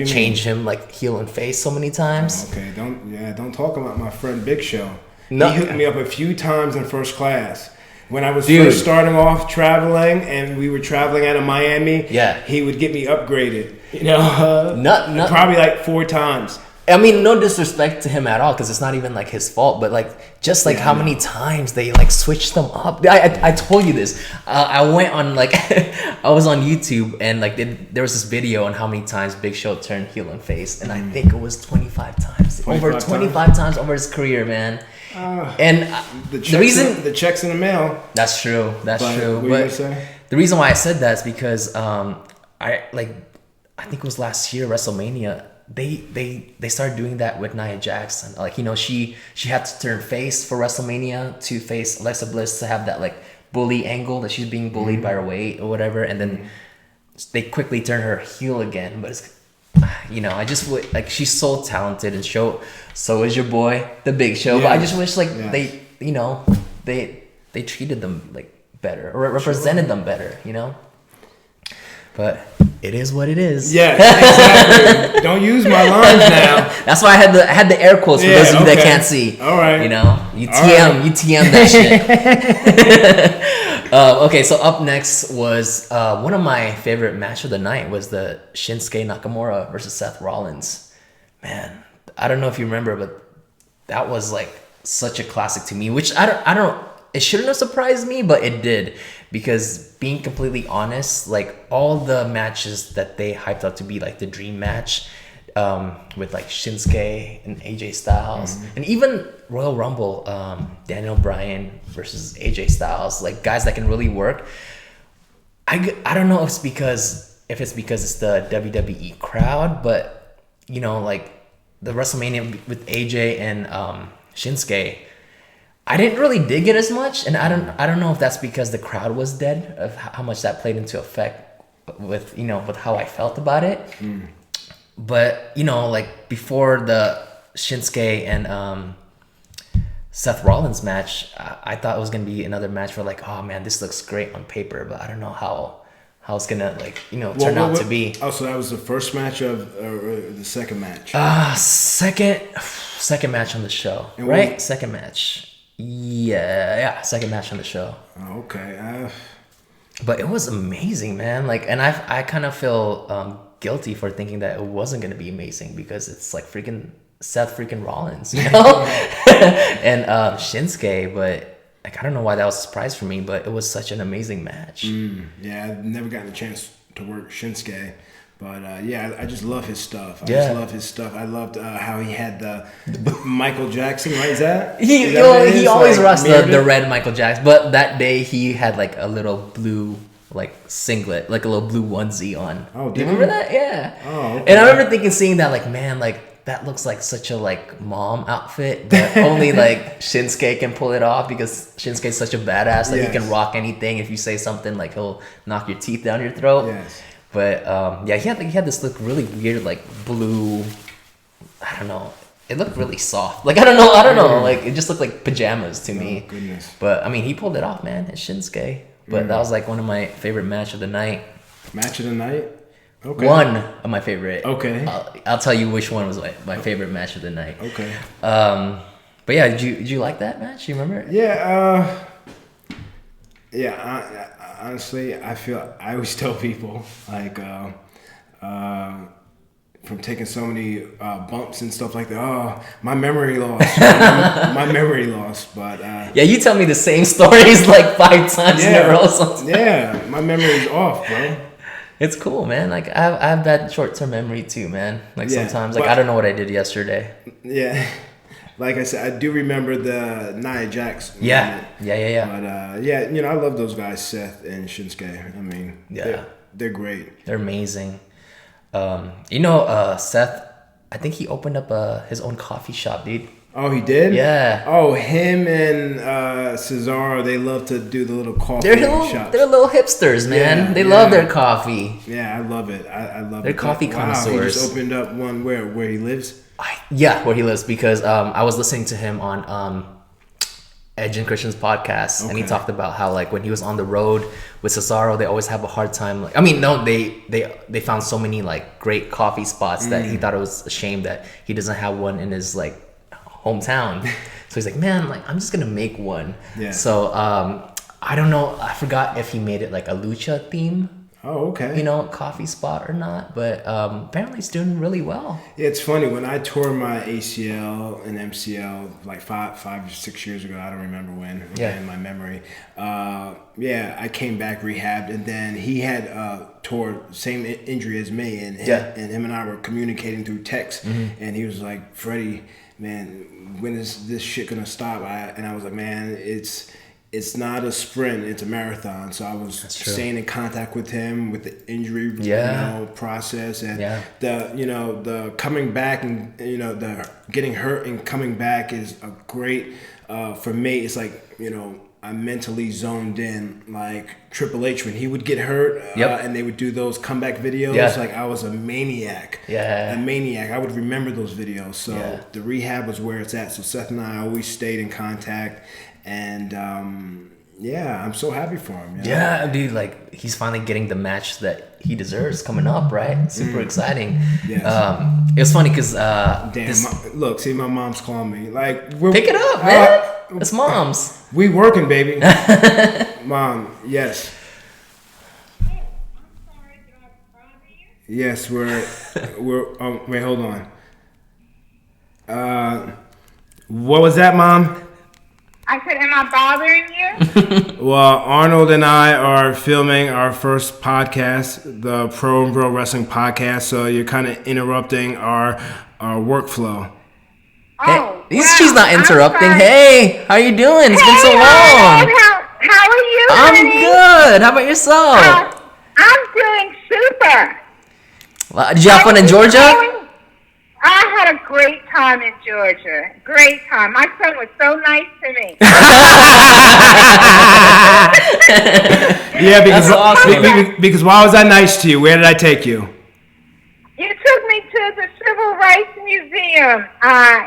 change him like heel and face so many times. Okay, don't talk about my friend Big Show. No. He hooked me up a few times in first class. When I was first starting off traveling and we were traveling out of Miami, he would get me upgraded. Probably like 4 times. I mean, no disrespect to him at all, because it's not even like his fault. But like, just like how many times they like switched them up. I told you this. I went on like, I was on YouTube and like there was this video on how many times Big Show turned heel and face, and I think it was 25 times. Over 25 times over his career, man. And the checks in the mail. That's true. That's true. But the reason why I said that is because I think it was last year WrestleMania. They started doing that with Nia Jax, and like she had to turn face for WrestleMania to face Alexa Bliss to have that like bully angle that she's being bullied by her weight or whatever, and then they quickly turn her heel again. But it's I just like she's so talented, and so is your boy the Big Show. But I just wish like they they treated them like better or represented them better, But it is what it is. Yeah, exactly. Don't use my lines now. That's why I had the air quotes for those of you that can't see. All right. You TM that shit. Okay, so up next was one of my favorite match of the night was the Shinsuke Nakamura versus Seth Rollins. Man, I don't know if you remember, but that was like such a classic to me, which I don't it shouldn't have surprised me, but it did. Because being completely honest, like all the matches that they hyped up to be like the dream match with like Shinsuke and AJ Styles, and even Royal Rumble, Daniel Bryan versus AJ Styles, like guys that can really work. I don't know if it's because it's the WWE crowd, but like the WrestleMania with AJ and Shinsuke, I didn't really dig it as much, and I don't know if that's because the crowd was dead, of how much that played into effect with with how I felt about it. But like before the Shinsuke and Seth Rollins match, I thought it was gonna be another match where like, oh man, this looks great on paper, but I don't know how it's gonna like turn out to be. Oh, so that was the first match of the second match? Second match on the show, right? Second match. Yeah, second match on the show. Oh, okay. But it was amazing, man. Like, and I kind of feel guilty for thinking that it wasn't gonna be amazing because it's like freaking Seth freaking Rollins, and Shinsuke. But like, I don't know why that was a surprise for me, but it was such an amazing match. Yeah, I've never gotten a chance to work Shinsuke. But I just love his stuff. I loved how he had the Michael Jackson, right? Is that? He always rocks the red Michael Jackson. But that day he had like a little blue like singlet, like a little blue onesie on. Oh, do you remember that? Yeah. Oh, okay. And I remember seeing that like, man, like that looks like such a like mom outfit, but only like Shinsuke can pull it off because Shinsuke's such a badass. Like he can rock anything. If you say something, like he'll knock your teeth down your throat. Yes. But he had this look really weird, like blue. I don't know. It looked really soft. Like I don't know. Like it just looked like pajamas to me. Oh, goodness. But I mean, he pulled it off, man. It's Shinsuke. But that was like one of my favorite match of the night. Match of the night. Okay. One of my favorite. Okay. I'll tell you which one was my favorite match of the night. Okay. But yeah, did you like that match? You remember it? Yeah. Honestly, I always tell people like from taking so many bumps and stuff like that. Oh, my memory lost. my memory lost. But yeah, you tell me the same stories like 5 times in a row. Sometimes. Yeah, my memory's off, bro. It's cool, man. Like I have that short-term memory too, man. Like sometimes, like I don't know what I did yesterday. Yeah. Like I said, I do remember the Nia Jax. Yeah. But I love those guys, Seth and Shinsuke. I mean, they're great. They're amazing. Seth, I think he opened up his own coffee shop, dude. Oh, he did? Yeah. Oh, him and Cesaro, they love to do the little coffee shops. They're little hipsters, man. Yeah, they love their coffee. Yeah, I love it. I love it. They're coffee connoisseurs. He just opened up one where he lives? Where he lives, because I was listening to him on Edge and Christian's podcast, and he talked about how like when he was on the road with Cesaro, they always have a hard time. Like, I mean, no, they found so many like great coffee spots that he thought it was a shame that he doesn't have one in his like hometown. So he's like, man, like I'm just gonna make one. Yeah. So I don't know. I forgot if he made it like a lucha theme. Oh, okay. Coffee spot or not, but apparently it's doing really well. Yeah, it's funny. When I tore my ACL and MCL like 5 or 6 years ago, I don't remember when, in my memory. I came back rehabbed, and then he had tore same injury as me, and him and I were communicating through text, and he was like, Freddie, man, when is this shit gonna stop? And I was like, man, it's not a sprint, it's a marathon. So I was staying in contact with him with the injury process, and the coming back, and the getting hurt and coming back is a great for me. It's like I'm mentally zoned in, like Triple H when he would get hurt and they would do those comeback videos. Like I was a maniac. A maniac. I would remember those videos. So the rehab was where it's at. So Seth and I always stayed in contact. And I'm so happy for him. Yeah, dude, like he's finally getting the match that he deserves coming up, right? Super exciting. Yes. It was funny because look, see, my mom's calling me. Like, pick it up, man. It's mom's. We working, baby. Mom, yes. I'm sorry, did I bother you? Yes, we're wait, hold on. What was that, Mom? I said, am I bothering you? Well, Arnold and I are filming our first podcast, the Pro and Bro Wrestling Podcast, so you're kind of interrupting our workflow. Oh, hey, she's not interrupting. Hey, how you doing? It's been so long. How are you, I'm honey? good. How about yourself? I'm doing super. Did you have fun in Georgia? I had a great time in Georgia. Great time. My son was so nice to me. Yeah, because That's awesome. because why was I nice to you? Where did I take you? You took me to the Civil Rights Museum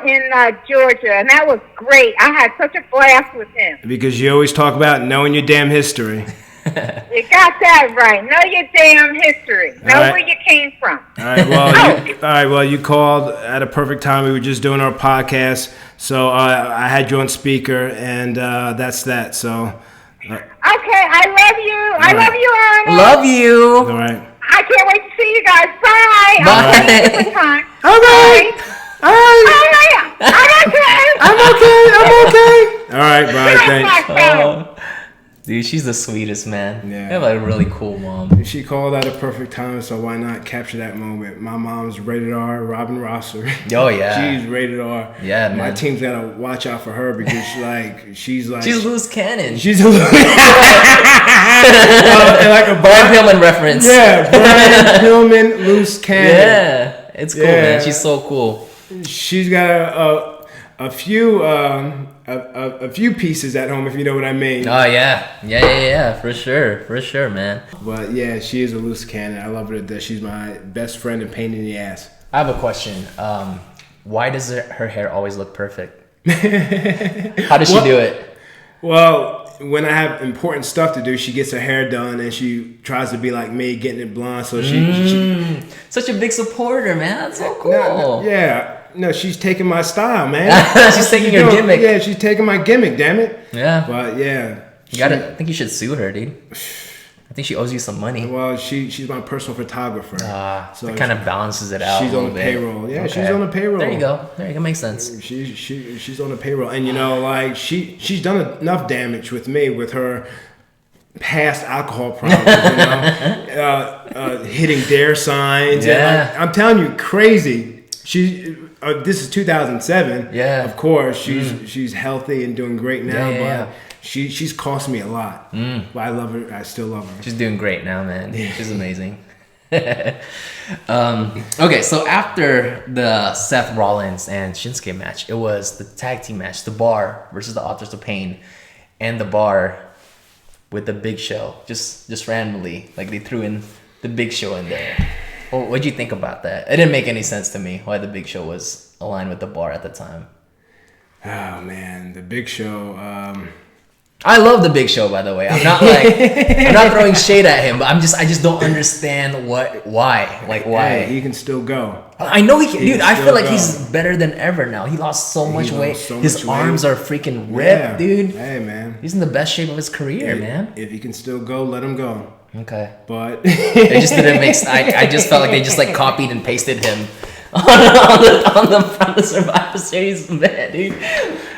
in Georgia, and that was great. I had such a blast with him. Because you always talk about knowing your damn history. You got that right. Know your damn history. Know All right. where you came from. All right, well, you called at a perfect time. We were just doing our podcast, so I had you on speaker, and that's that. So, Okay, I love you. I love you, Arnold. Love you. all right. I can't wait to see you guys. Bye. Bye. I'll see you different time. All right. Bye. All right. All right. I'm okay. I'm okay. All right, bye. Thanks. Bye. Oh, dude, she's the sweetest, man. Yeah. You have a really cool mom. She called at a perfect time, so why not capture that moment? My mom's rated R, Robin Rosser. Oh, yeah. She's rated R. Yeah, My man. team's gotta watch out for her because she's She's loose cannon. she's a little like a Brian Pillman reference. Yeah, Brian Pillman loose cannon. Yeah. It's cool, Yeah. man. She's so cool. She's got a few pieces at home, if you know what I mean. Oh, yeah. Yeah. For sure, man. But yeah, she is a loose cannon. I love her to death. She's my best friend and pain in the ass. I have a question. Why does her hair always look perfect? How does she do it? Well, when I have important stuff to do, she gets her hair done and she tries to be like me, getting it blonde. So she Such a big supporter, man. That's so cool. No, she's taking my style, man. She's taking your gimmick. Yeah, she's taking my gimmick, damn it. Yeah. But yeah. I think you should sue her, dude. I think she owes you some money. Well, she's my personal photographer. So it kind of balances it out. She's a on little the bit. payroll. Yeah, Okay. she's on the payroll. There you go. Makes sense. She's on the payroll, and you know, like she's done enough damage with me with her past alcohol problems. You know, hitting dare signs. Yeah. And I'm telling you, crazy. This is 2007. Yeah. Of course, she's healthy and doing great now, Yeah. but she's cost me a lot. But I love her. I still love her. She's doing great now, man. She's amazing. Okay, so after the Seth Rollins and Shinsuke match, it was the tag team match, the Bar versus the Authors of Pain, and the Bar with the Big Show. Just randomly, like they threw in the Big Show in there. Well, what'd you think about that? It didn't make any sense to me why the Big Show was aligned with the Bar at the time. Oh man, the Big Show. I love the Big Show, by the way. I'm not throwing shade at him, but I just don't understand why. Hey, he can still go. I know he can, He dude. can I feel still like go. he's better than ever now. He lost so much weight. His weight. arms are freaking ripped, Yeah. dude. Hey man, He's in the best shape of his career, man. if he can still go, let him go. Okay. But It just didn't make. I just felt like they just like copied and pasted him on the Survivor Series event, dude.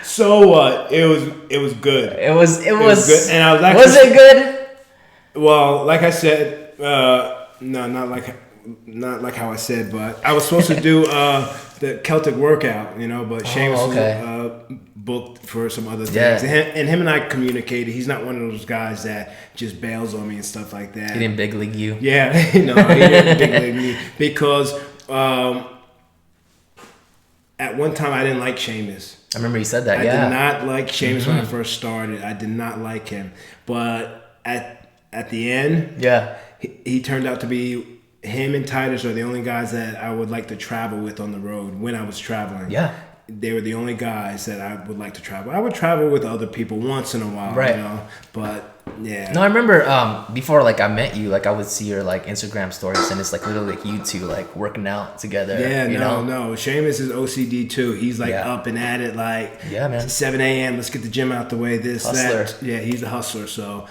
so what? It was good. It was good. And I was Was it good? Well, like I said, no, not like how I said, but I was supposed to do the Celtic workout, you know, but Sheamus was booked for some other things. Yeah. And him and I communicated. He's not one of those guys that just bails on me and stuff like that. He didn't big league you. Yeah, no, he didn't big league me because at one time I didn't like Sheamus. I remember you said that. I Yeah. did not like Sheamus when I first started. I did not like him, but at the end, Yeah. he turned out to be. Him and Titus are the only guys that I would like to travel with on the road when I was traveling. Yeah. They were the only guys that I would like to travel. I would travel with other people once in a while, Right. you know. But yeah. No, I remember before like I met you, like I would see your like Instagram stories and it's like literally like you two like working out together. Yeah, you know? no. Sheamus is OCD too. He's like Yeah. up and at it, like Yeah, man. 7 a.m. Let's get the gym out the way. This, Hustler. that. Yeah, he's a hustler. So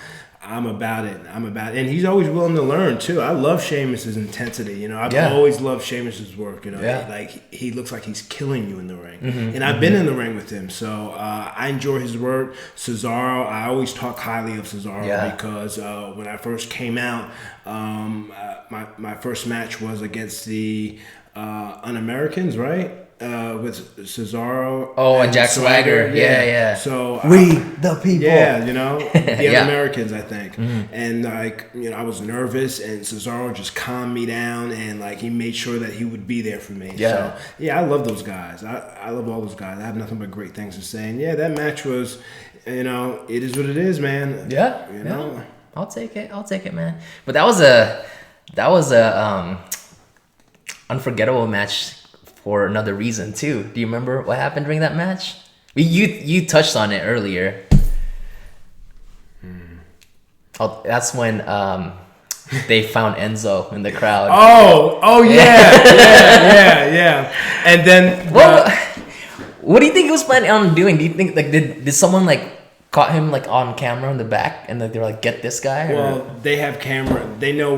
I'm about it. And he's always willing to learn too. I love Sheamus's intensity. You know, I've Yeah. always loved Sheamus's work. You know, Yeah. like he looks like he's killing you in the ring. And I've been in the ring with him, so I enjoy his work. Cesaro, I always talk highly of Cesaro Yeah. because when I first came out, my first match was against the Un-Americans, right? with Cesaro. Oh, and Jack Swagger. Yeah. So we the people. Yeah, you know, the Yeah. Americans, I think. And like, you know, I was nervous, and Cesaro just calmed me down, and like he made sure that he would be there for me. Yeah. So yeah, I love those guys. I love all those guys. I have nothing but great things to say. And yeah, that match was, you know, it is what it is, man. Yeah. You know. Yeah. I'll take it, man. But that was a unforgettable match for another reason too. Do you remember what happened during that match? You touched on it earlier. Oh, that's when they found Enzo in the crowd. Oh yeah. And then what do you think he was planning on doing? Do you think like did someone like caught him like on camera in the back and like, they were like, get this guy? Well, they have camera. They know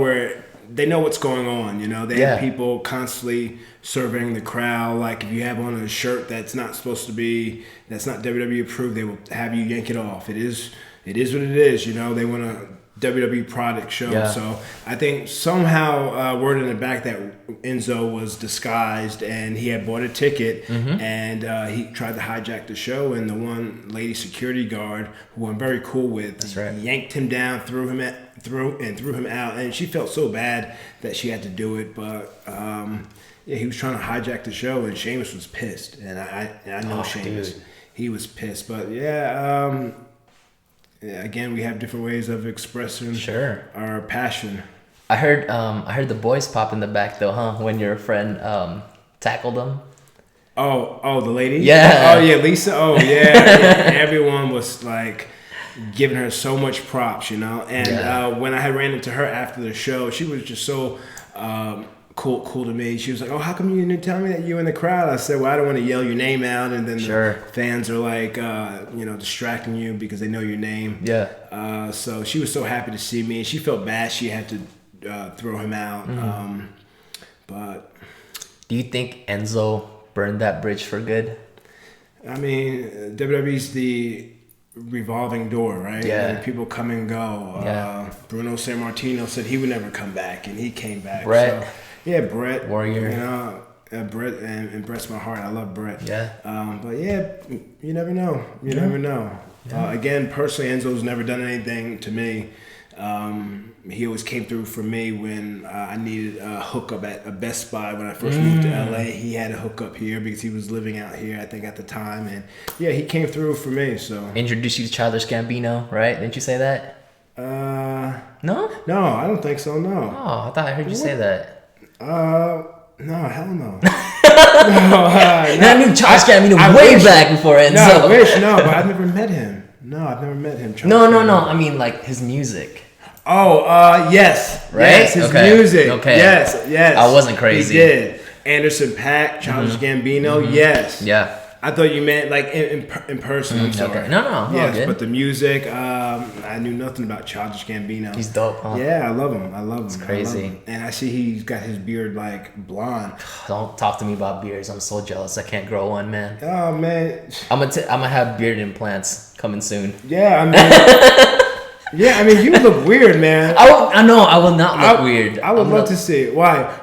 what's going on. You know, they have people constantly surveying the crowd. Like if you have on a shirt that's not WWE approved, they will have you yank it off. It is what it is. You know, they want a WWE product show. Yeah. So I think somehow word in the back that Enzo was disguised and he had bought a ticket and he tried to hijack the show, and the one lady security guard who I'm very cool with, That's right, yanked him down, threw him out, and she felt so bad that she had to do it. But yeah, he was trying to hijack the show, and Sheamus was pissed, and I know Sheamus. Dude. He was pissed, but yeah. Again, we have different ways of expressing our passion. I heard the boys pop in the back though, huh? When your friend tackled them. Oh, the lady? Yeah. Oh yeah, Lisa. Oh yeah. Everyone was like giving her so much props, you know. And when I had ran into her after the show, she was just so cool to me. She was like, "Oh, how come you didn't tell me that you were in the crowd?" I said, "Well, I don't want to yell your name out, and then the fans are like, distracting you because they know your name." Yeah. So she was so happy to see me, and she felt bad she had to throw him out. But do you think Enzo burned that bridge for good? I mean, WWE's the revolving door, right? Yeah. And people come and go. Yeah. Bruno Sammartino said he would never come back, and he came back. Brett. So, yeah, Brett. Warrior. You know, Brett and Brett's my heart. I love Brett. Yeah. But yeah, you never know. You never know. Yeah. Again, personally, Enzo's never done anything to me. He always came through for me when I needed a hookup at a Best Buy when I first moved to LA. He had a hookup here because he was living out here, I think, at the time. And yeah, he came through for me. So introduced you to Childish Gambino, right? Didn't you say that? No? No, I don't think so. No. Oh, I thought I heard you say that. No, hell no. I knew Childish Gambino way back before Enzo. No, I wish, no, but I've never met him. No, I've never met him. No. I mean, like his music. Oh, yes. Right? Yes, his music. Okay. Yes. I wasn't crazy. He did. Anderson .Paak, Childish Gambino, yes. Yeah. I thought you meant like in person. I'm sorry. Okay. No. Yes, Good. but the music, I knew nothing about Childish Gambino. He's dope, huh? Yeah, I love him. It's crazy. And I see he's got his beard like blonde. Don't talk to me about beards. I'm so jealous. I can't grow one, man. Oh man. I'm gonna have beard implants coming soon. Yeah, I mean, you look weird, man. I know. I will not look weird. I would love to see it. Why?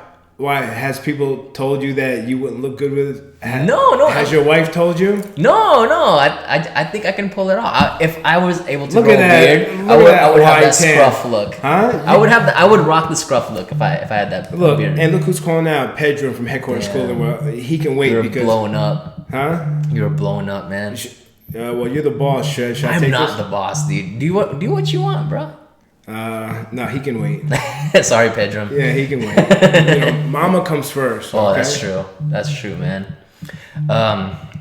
Has people told you that you wouldn't look good with? No. Has your wife told you? No. I think I can pull it off. If I was able to Look grow at that. beard, I would have that tan. scruff look. Huh? I would rock the scruff look if I had that beard. And look who's calling out Pedro from Headquarters School. Well, he can wait You're because blowing up. Huh? You're blowing up, man. Well, you're the boss. Should I I'm take not this? the boss, dude. Do what you want, bro. No, he can wait. Sorry, Pedro. Yeah, he can wait. Mama comes first. Oh, okay? That's true, man.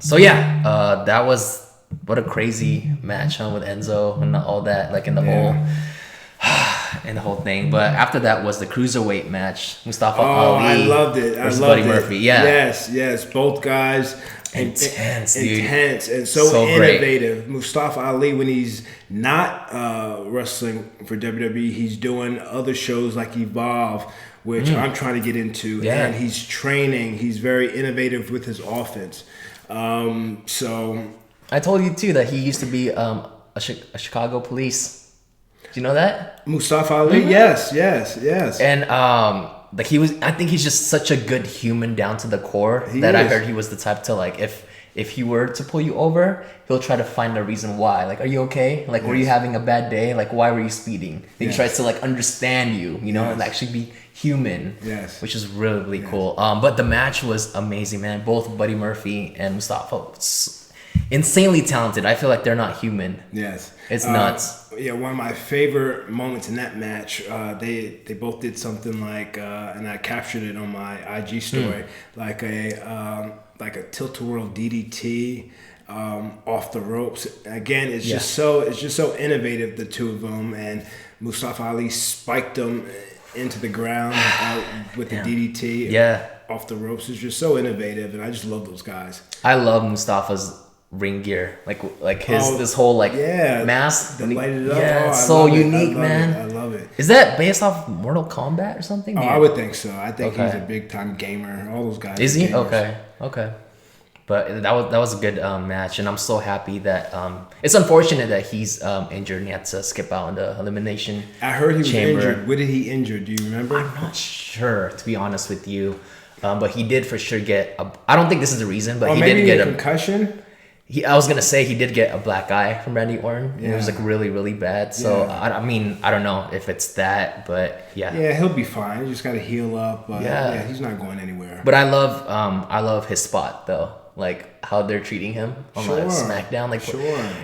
So yeah, that was what a crazy match, huh, with Enzo and all that, like in the whole thing. But after that was the cruiserweight match, Mustafa Ali. I loved it. Versus Buddy Murphy. Yeah. Yes. Both guys. Intense, dude. Intense and so innovative. Great. Mustafa Ali, when he's not wrestling for WWE, he's doing other shows like Evolve, which I'm trying to get into. Yeah. And he's training. He's very innovative with his offense. So I told you too that he used to be a Chicago police. Do you know that? Mustafa Ali, yes. And like he was. I think he's just such a good human down to the core that I heard he was the type to like if he were to pull you over, he'll try to find a reason why. Like, are you okay? Like, were you having a bad day? Like, why were you speeding? He tries to like understand you, you know, and actually be human. Yes. Which is really, really cool. But the match was amazing, man. Both Buddy Murphy and Mustafa, insanely talented. I feel like they're not human. Yes. It's nuts. Yeah, one of my favorite moments in that match, they both did something like, and I captured it on my IG story, like a tilt-a-whirl DDT off the ropes. Again, it's just so innovative, the two of them, and Mustafa Ali spiked them into the ground with the DDT off the ropes. It's just so innovative, and I just love those guys. I love Mustafa's ring gear, like his this whole like mask. That lighted it up. Yeah, it's so unique, man. I love it. Is that based off Mortal Kombat or something? Oh, I would think so. I think he's a big time gamer. All those guys. Is he? Gamers. Okay. But that was a good match, and I'm so happy that it's unfortunate that he's injured and he had to skip out in the elimination. I heard he was chamber. injured. What did he injure? Do you remember? I'm not sure, to be honest with you, but he did for sure get I don't think this is the reason, but he did get a concussion. I was gonna say he did get a black eye from Randy Orton. Yeah. It was like really, really bad. So I mean, I don't know if it's that, but yeah. Yeah, he'll be fine. He just gotta heal up. Yeah, he's not going anywhere. But I love his spot though. Like how they're treating him on like SmackDown. Like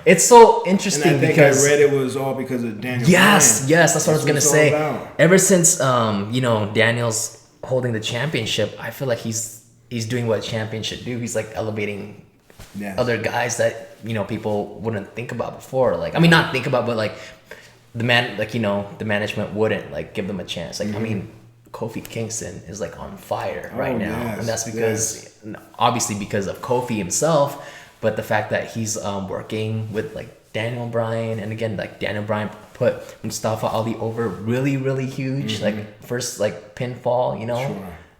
it's so interesting, and I think because I read it was all because of Daniel. Yes, that's what I was gonna say. Ever since Daniel's holding the championship, I feel like he's doing what champions should do. He's like elevating other guys that people wouldn't think about before. Like, I mean, not think about, but like the management wouldn't like give them a chance. Like, I mean, Kofi Kingston is like on fire right now, and that's because obviously because of Kofi himself, but the fact that he's working with like Daniel Bryan, and again, like Daniel Bryan put Mustafa Ali over really, really huge, like first like pinfall.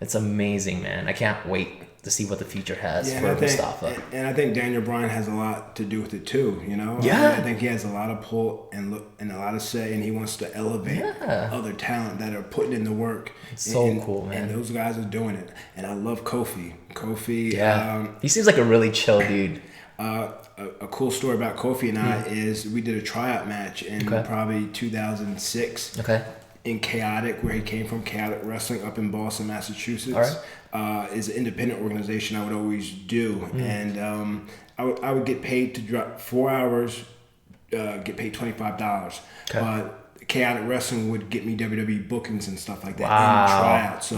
It's amazing, man. I can't wait to see what the future has for Mustafa. And I think Daniel Bryan has a lot to do with it too, I think he has a lot of pull and a lot of say, and he wants to elevate other talent that are putting in the work. It's so cool, man. And those guys are doing it. And I love Kofi. He seems like a really chill dude. A cool story about Kofi and I is we did a tryout match in probably 2006. In Chaotic, where he came from, Chaotic Wrestling up in Boston, Massachusetts. Is an independent organization I would always do. And I would get paid to drop 4 hours, get paid $25. But Chaotic Wrestling would get me WWE bookings and stuff like that in tryouts. So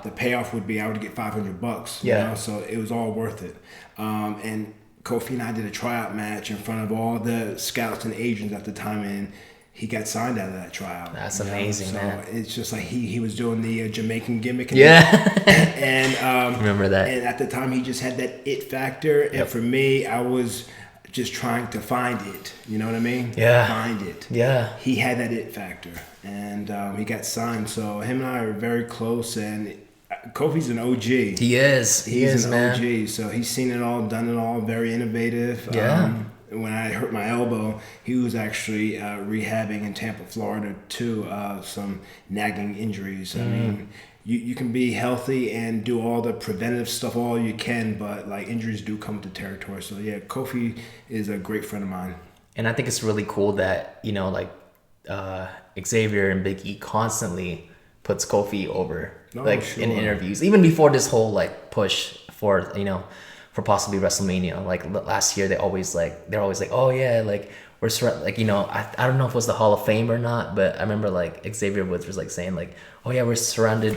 the payoff would be I would get $500. So it was all worth it. And Kofi and I did a tryout match in front of all the scouts and agents at the time, and he got signed out of that tryout. That's amazing, man. It's just like he was doing the Jamaican gimmick. And remember that. And at the time, he just had that it factor. And for me, I was just trying to find it. You know what I mean? Yeah. Find it. Yeah. He had that it factor. And he got signed. So him and I are very close. And Kofi's an OG. He is. He's an OG. So he's seen it all, done it all, very innovative. Yeah. When I hurt my elbow, he was actually rehabbing in Tampa, Florida, too. Some nagging injuries. I mean, you can be healthy and do all the preventative stuff all you can, but like injuries do come to territory. So yeah, Kofi is a great friend of mine. And I think it's really cool that Xavier and Big E constantly puts Kofi over, in interviews, even before this whole like push for for possibly WrestleMania. Like last year, they're always like, oh yeah, like we're I don't know if it was the Hall of Fame or not, but I remember like Xavier Woods was like saying like, oh yeah, we're surrounded,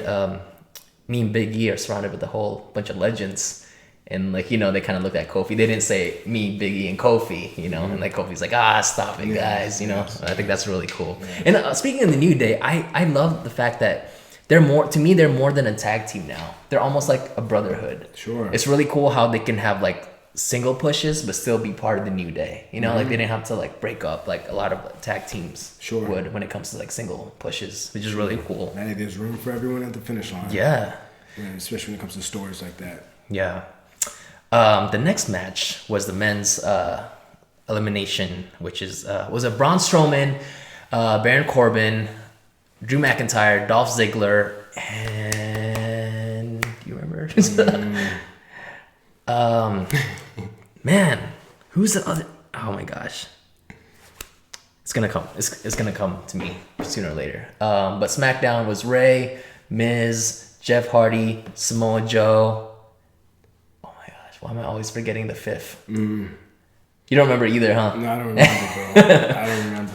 me and Big E are surrounded with a whole bunch of legends. And like, they kind of looked at Kofi. They didn't say me, Big E, and Kofi, and like Kofi's like, stop it, guys, I think that's really cool. And speaking of the New Day, I love the fact that they're more than a tag team now. They're almost like a brotherhood. Sure. It's really cool how they can have like single pushes but still be part of the New Day. Like they didn't have to like break up like a lot of tag teams would when it comes to like single pushes, which is really cool. I think there's room for everyone at the finish line. Yeah. Especially when it comes to stories like that. Yeah. The next match was the men's elimination, which was a Braun Strowman, Baron Corbin, Drew McIntyre, Dolph Ziggler, and word. Man, who's the other? Oh my gosh, it's gonna come. It's gonna come to me sooner or later. But SmackDown was Ray, Miz, Jeff Hardy, Samoa Joe. Oh my gosh, why am I always forgetting the fifth? You don't remember either, huh? No, I don't remember, bro. I don't remember.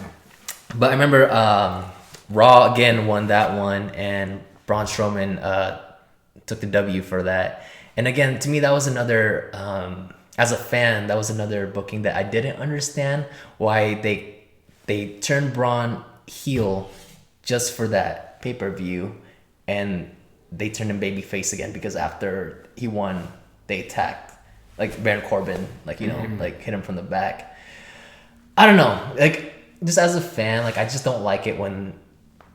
But I remember Raw again won that one, and Braun Strowman took the W for that. And again, to me, that was another, as a fan, that was another booking that I didn't understand why they turned Braun heel just for that pay-per-view, and they turned him babyface again because after he won, they attacked, like Baron Corbin, like, you know, like hit him from the back. I don't know, like, just as a fan, like, I just don't like it when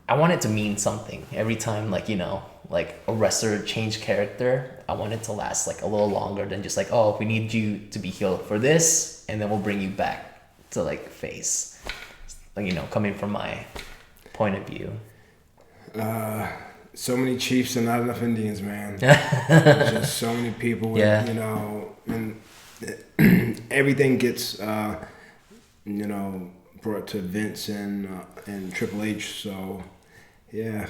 I want it to mean something every time, like, you know, like a wrestler change character. I want it to last like a little longer than just like, oh, we need you to be healed for this, and then we'll bring you back to like face. Like, you know, coming from my point of view. So many chiefs and not enough Indians, man. Just so many people, with, you know, and everything gets, you know, brought to Vince and Triple H. So, yeah,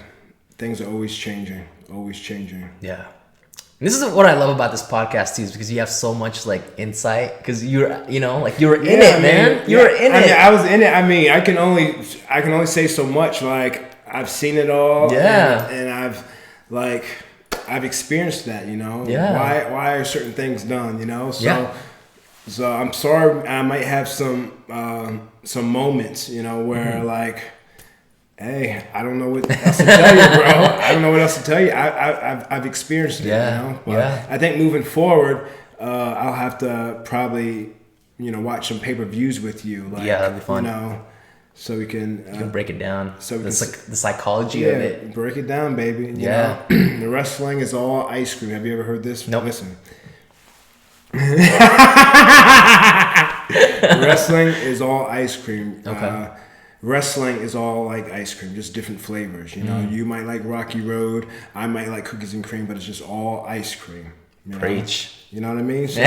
things are always changing, always changing. Yeah. And this is what I love about this podcast too, is because you have so much like insight, because you're, you know, like you were in it, man. You were in it. I was in it. I mean, I can only say so much. Like, I've seen it all. Yeah. And I've experienced that, you know. Yeah. Why are certain things done, you know? So I'm sorry, I might have some moments, you know, where like, hey, I don't know what else to tell you, bro. I don't know what else to tell you. I've experienced it, you know. But I think moving forward, I'll have to probably, you know, watch some pay-per-views with you. Like, that'd be fun. You know, so we can you can break it down. So we the can, the psychology of it. Break it down, baby. You know? The wrestling is all ice cream. Have you ever heard this? Nope. Listen. Wrestling is all ice cream. Okay. Wrestling is all like ice cream, just different flavors. You know, you might like Rocky Road, I might like cookies and cream, but it's just all ice cream. You Preach. You know what I mean? So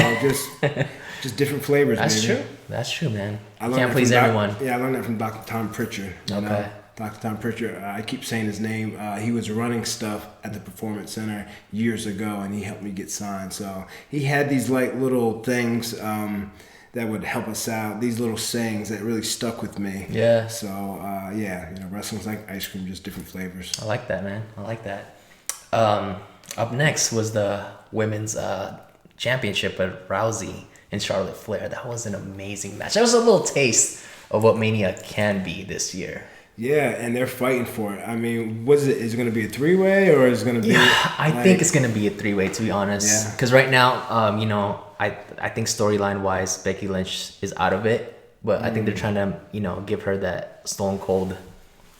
just different flavors. That's baby. true. That's true, man. I You can't please everyone. I learned that from Dr. Tom Pritchard. You know? Dr. Tom Pritchard, I keep saying his name. He was running stuff at the Performance Center years ago, and he helped me get signed. So he had these like little things that would help us out. These little sayings that really stuck with me. Yeah. So you know, wrestling's like ice cream, just different flavors. I like that, man. I like that. Up next was the women's championship at Rousey and Charlotte Flair. That was an amazing match. That was a little taste of what Mania can be this year. Yeah, and they're fighting for it. I mean, what is it? Is it going to be a three-way or is it going to be? Yeah, I think it's going to be a three-way, to be honest. Because right now, you know, I think storyline-wise, Becky Lynch is out of it. But I think they're trying to, you know, give her that Stone Cold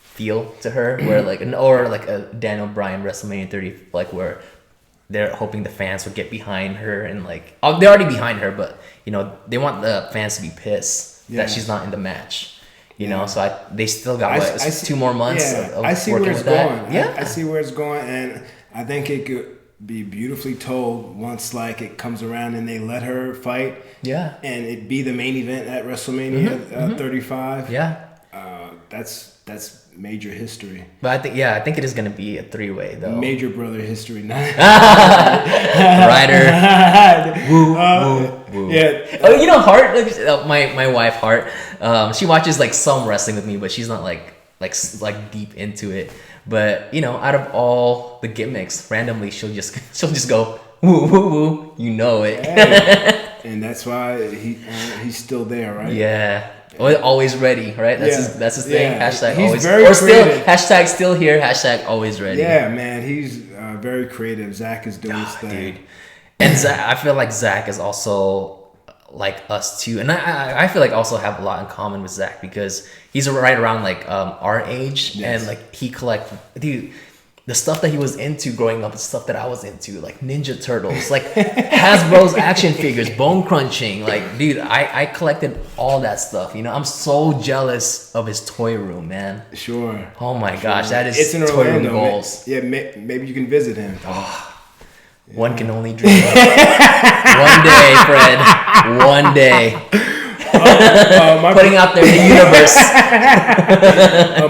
feel to her, where like a Daniel Bryan WrestleMania 30, like where they're hoping the fans would get behind her and like, oh, they're already behind her, but you know, they want the fans to be pissed that she's not in the match. You know, so they still got 2 more months. Of I see working where it's with that. going. Yeah, I see where it's going, and I think it could be beautifully told once like it comes around and they let her fight. Yeah, and it be the main event at WrestleMania 35. Yeah, that's major history. But I think it is going to be a 3-way though. Major brother history. Ryder. Woo, woo, woo. Yeah. Oh, you know, Hart. My wife Hart. She watches like some wrestling with me, but she's not like deep into it. But you know, out of all the gimmicks, randomly she'll just go woo woo woo. You know it. Hey. And that's why he's still there, right? Yeah. Always ready, right? That's his thing. Yeah. Hashtag he's always, very or creative. hashtag still here. Hashtag always ready. Yeah, man, he's very creative. Zach is doing his thing, dude. And Zach, I feel like Zach is also like us too, and I feel like also have a lot in common with Zach because he's right around like our age, and like he dude. The stuff that he was into growing up, the stuff that I was into, like Ninja Turtles, like Hasbro's action figures, bone crunching. Like, dude, I collected all that stuff. You know, I'm so jealous of his toy room, man. Sure. Oh my gosh, that is it's in toy Orlando. room goals. Yeah, maybe you can visit him. Oh, One can only dream. One day, Fred. One day. Putting out there in the universe.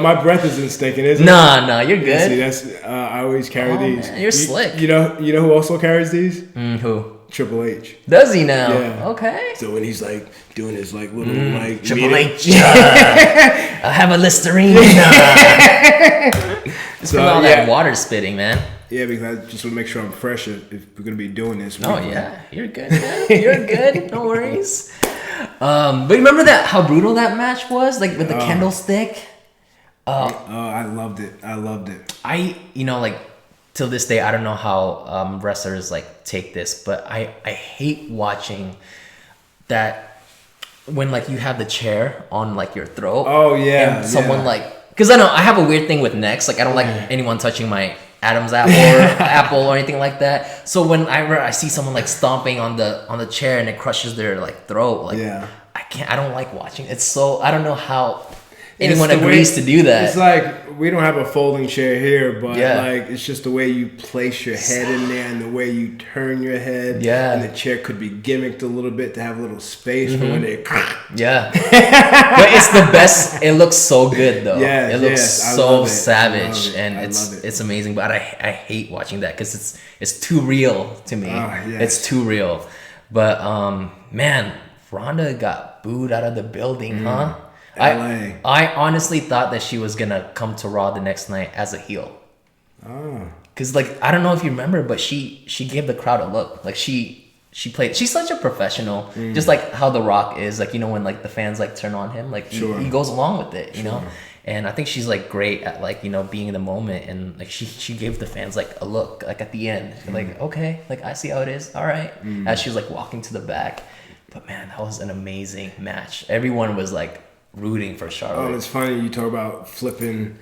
My breath isn't stinking, is it? No, you're good. See, that's I always carry these. Man, you're slick. You know who also carries these? Who? Triple H. Does he now? Yeah. Okay. So when he's like doing his like little like Triple meeting- H. I have a Listerine. Just from all that water spitting, man. Yeah, because I just want to make sure I'm fresh if we're gonna be doing this. Oh yeah, you're good, man. You're good. No worries. But remember how brutal that match was, like with the candlestick. I loved it. Like till this day, I don't know how wrestlers like take this, but I hate watching that when like you have the chair on like your throat. Oh yeah. And someone because I know I have a weird thing with necks. Like I don't like anyone touching my Adam's apple or anything like that. So when I see someone like stomping on the chair and it crushes their like throat, like I don't like watching. It's so I don't know how anyone agrees to do that. It's like we don't have a folding chair here, but like it's just the way you place your head in there and the way you turn your head. Yeah. And the chair could be gimmicked a little bit to have a little space for when they Yeah. But it's the best. It looks so good though. Yeah. It looks so savage and it's amazing. But I hate watching that because it's too real to me. It's too real. But man, Ronda got booed out of the building, huh? LA. I honestly thought that she was gonna come to Raw the next night as a heel. Oh. Cause like I don't know if you remember, but she gave the crowd a look. Like she played. She's such a professional, just like how The Rock is. Like when like the fans like turn on him, like he goes along with it, you know. And I think she's like great at like being in the moment, and like she gave the fans like a look like at the end, like okay, like I see how it is. All right, as she was like walking to the back. But man, that was an amazing match. Everyone was like rooting for Charlotte. Oh, it's funny you talk about flipping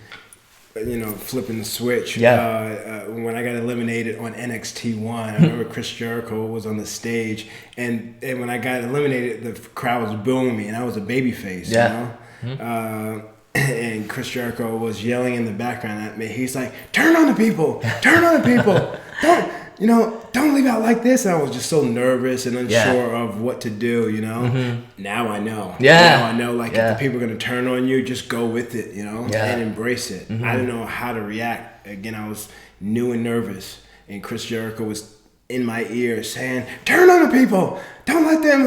the switch. Yeah. When I got eliminated on NXT 1, I remember Chris Jericho was on the stage, and when I got eliminated, the crowd was booing me, and I was a babyface. Yeah. You know? And Chris Jericho was yelling in the background at me. He's like, "Turn on the people! Turn on the people! Don't leave out like this." And I was just so nervous and unsure of what to do, Now I know. Yeah. Now I know, if the people are going to turn on you, just go with it, and embrace it. I didn't know how to react. Again, I was new and nervous. And Chris Jericho was in my ear saying, "Turn on the people! Don't let them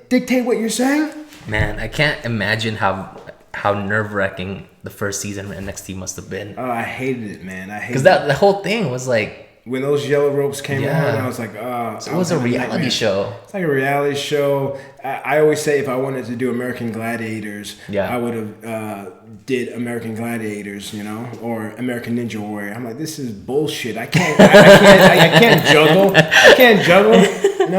dictate what you're saying." Man, I can't imagine how nerve-wracking the first season of NXT must have been. Oh, I hated it, man. Because the whole thing was like... When those yellow ropes came on, I was like, oh. So it was a reality show. It's like a reality show. I always say if I wanted to do American Gladiators, I would have did American Gladiators, or American Ninja Warrior. I'm like, this is bullshit. I can't juggle. I can't juggle.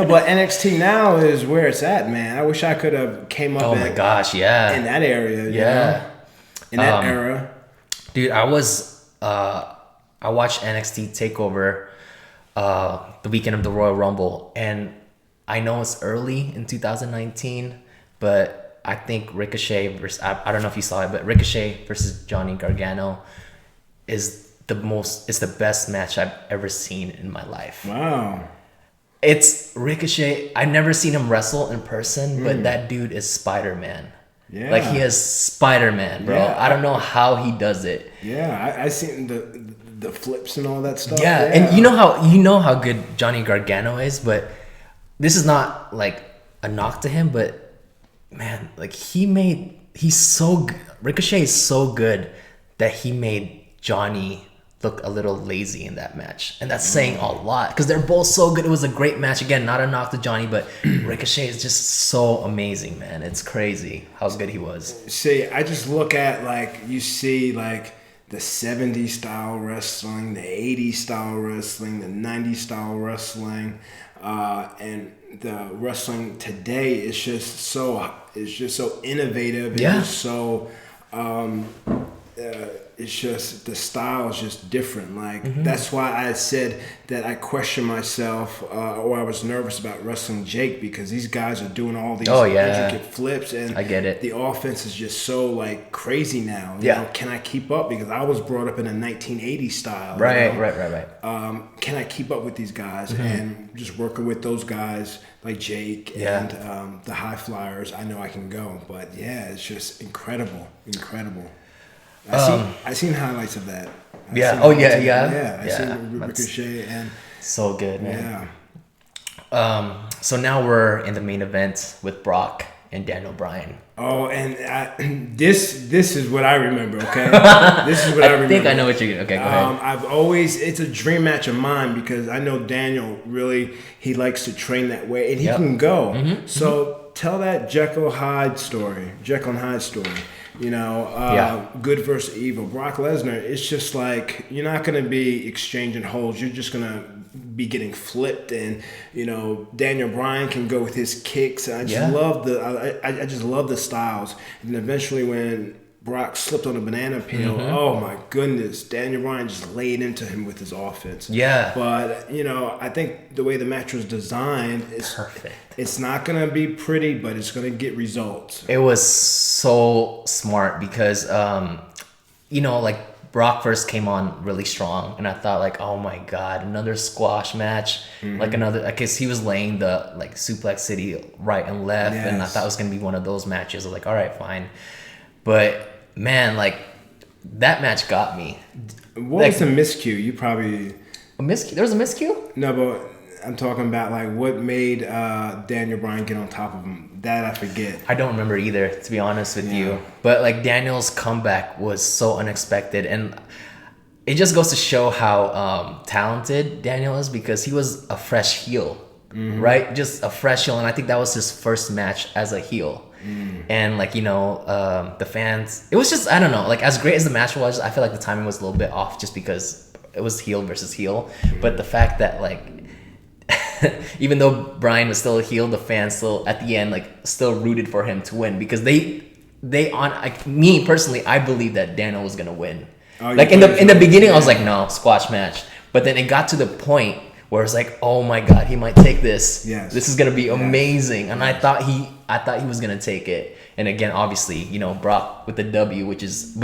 But NXT now is where it's at, man. I wish I could have came up. Oh my gosh, yeah. In that area, in that era. Dude, I watched NXT TakeOver the weekend of the Royal Rumble, and I know it's early in 2019, but I think Ricochet versus I don't know if you saw it, but Ricochet versus Johnny Gargano is the best match I've ever seen in my life. Wow. It's Ricochet. I've never seen him wrestle in person, but that dude is Spider-Man. Yeah. Like he is Spider-Man, bro. Yeah. I don't know how he does it. Yeah, I seen the flips and all that stuff. Yeah, and you know how good Johnny Gargano is, but this is not like a knock to him, but man, like Ricochet is so good that he made Johnny look a little lazy in that match, and that's saying a lot because they're both so good. It was a great match. Again, not a knock to Johnny, but Ricochet is just so amazing, man. It's crazy how good he was. See, I just look at you see the 70s style wrestling, the 80s style wrestling, the 90s style wrestling, and the wrestling today is just so innovative. And just so it's just the style is just different. Like that's why I said that I questioned myself, or I was nervous about wrestling Jake, because these guys are doing all these intricate flips, and I get it. The offense is just so like crazy now. You know, can I keep up? Because I was brought up in a 1980s style. Right. Can I keep up with these guys? And just working with those guys like Jake and the high flyers, I know I can go. But yeah, it's just incredible. I seen highlights of that. I seen Ricochet and so good, man. Yeah. So now we're in the main event with Brock and Daniel Bryan. Oh, and this is what I remember. Okay, this is what I remember. I think I know what you're. Okay, go ahead. It's a dream match of mine, because I know Daniel really, he likes to train that way, and he can go. So tell that Jekyll and Hyde story. You know, good versus evil. Brock Lesnar, it's just like, you're not going to be exchanging holds. You're just going to be getting flipped. And, you know, Daniel Bryan can go with his kicks. I just love I just love the styles. And eventually when Brock slipped on a banana peel, oh my goodness, Daniel Bryan just laid into him with his offense. Yeah. But, you know, I think the way the match was designed is perfect. It's not going to be pretty, but it's going to get results. It was so smart because, you know, like Brock first came on really strong, and I thought like, oh my God, another squash match, like another, I guess he was laying the like Suplex City right and left, and I thought it was going to be one of those matches. I was like, all right, fine. But man, like that match got me. What was the miscue? You probably... A miscue? There was a miscue? No, but I'm talking about like what made Daniel Bryan get on top of him. That I forget. I don't remember either, to be honest with you. But like Daniel's comeback was so unexpected, and it just goes to show how talented Daniel is, because he was a fresh heel, right? Just a fresh heel, and I think that was his first match as a heel. And like, you know, the fans, it was just, I don't know, like as great as the match was, I feel like the timing was a little bit off just because it was heel versus heel. But the fact that like even though Bryan was still a heel, the fans still at the end like still rooted for him to win, because they on like, me personally, I believe that Daniel was gonna win. Like in the beginning, I was like, no, squash match. But then it got to the point where it's like, oh my God, he might take this. This is gonna be amazing. And I thought he was gonna take it. And again, obviously, you know, Brock with the W, which is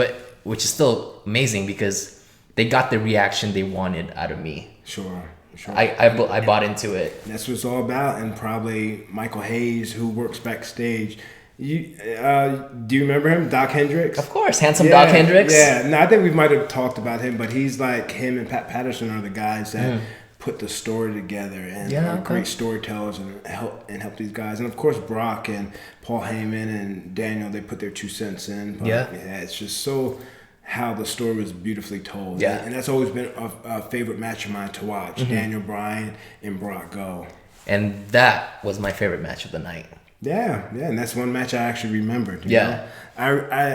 still amazing because they got the reaction they wanted out of me. Sure. I bought into it. That's what it's all about. And probably Michael Hayes, who works backstage. Do you remember him, Doc Hendricks? Of course, handsome Doc Hendricks. Yeah, no, I think we might have talked about him, but he's like, him and Pat Patterson are the guys that put the story together and are great storytellers and help these guys. And of course, Brock and Paul Heyman and Daniel, they put their 2 cents in. But it's just so how the story was beautifully told. And that's always been a favorite match of mine to watch. Daniel Bryan and Brock go. And that was my favorite match of the night. Yeah, and that's one match I actually remembered. You know? I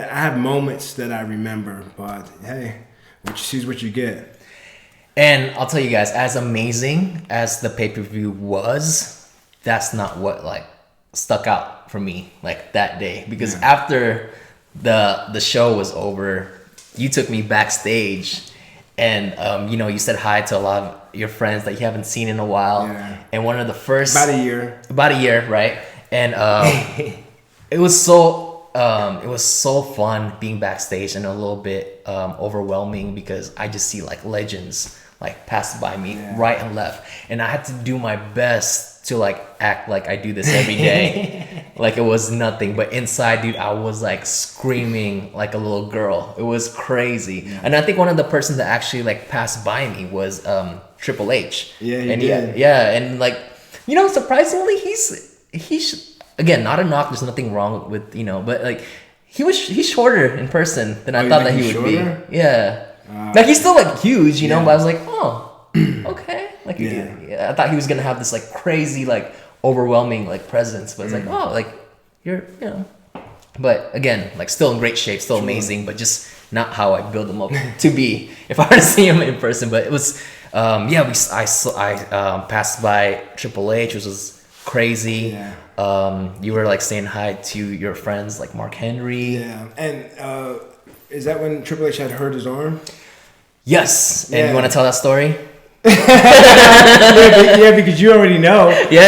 have moments that I remember, but hey, what you see is what you get. And I'll tell you guys, as amazing as the pay-per-view was, that's not what like stuck out for me like that day, because after the show was over, you took me backstage, and you know, you said hi to a lot of your friends that you haven't seen in a while. And one of the first about a year, right? And it was so fun being backstage, and a little bit overwhelming because I just see like legends like pass by me right and left, and I had to do my best to like act like I do this every day. Like it was nothing, but inside, dude, I was like screaming like a little girl. It was crazy. And I think one of the persons that actually like passed by me was Triple H. And like, you know, surprisingly, he's again, not a knock, there's nothing wrong with, you know, but like he's shorter in person than I thought that he would be. Like he's still like huge, you know, but I was like, oh, okay. Like I thought he was gonna have this like crazy, like overwhelming like presence, but it's like, oh, like you're, you know. But again, like still in great shape, still amazing, but just not how I build him up to be if I were to see him in person. But it was, I passed by Triple H, which was crazy. You were like saying hi to your friends like Mark Henry. And Is that when Triple H had hurt his arm? Yes. And Yeah. you want to tell that story? Yeah, because you already know. Yeah.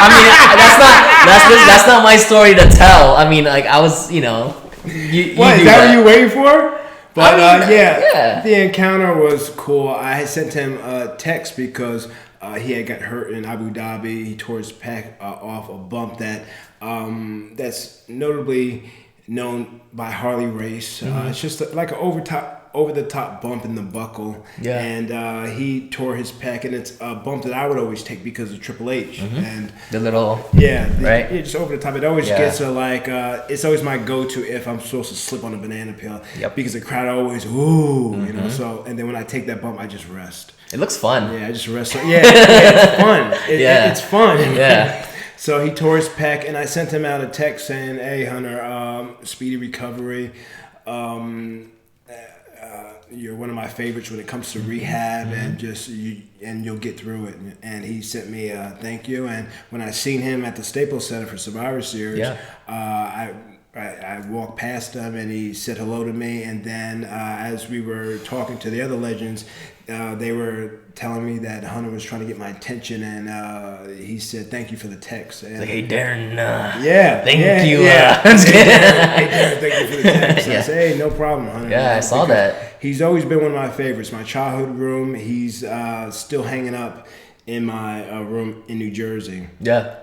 I mean, that's not my story to tell. I mean, like I was, you know. What is that what you waiting for? But I mean, yeah, the encounter was cool. I had sent him a text because he had got hurt in Abu Dhabi. He tore his pec off a bump that's notably known by Harley Race. It's just like an over the top bump in the buckle. Yeah. And he tore his pec, and it's a bump that I would always take because of Triple H. And the little right, just over the top. It always gets it's always my go-to if I'm supposed to slip on a banana peel. Yep. Because the crowd always you know. So and then when I take that bump, I just rest. It looks fun. Yeah, I just rest. It's fun. It's fun. Yeah. So he tore his pec, and I sent him out a text saying, "Hey, Hunter, speedy recovery. You're one of my favorites when it comes to rehab, and you'll get through it." And he sent me a thank you. And when I seen him at the Staples Center for Survivor Series, I walked past him and he said hello to me. And then as we were talking to the other legends, they were telling me that Hunter was trying to get my attention, and he said thank you for the text. And, Like, hey Darren, thank you. I'm just kidding. Hey Darren, thank you for the text. I said, hey, no problem, Hunter. Yeah, I saw that. He's always been one of my favorites. My childhood room, he's still hanging up in my room in New Jersey. Yeah.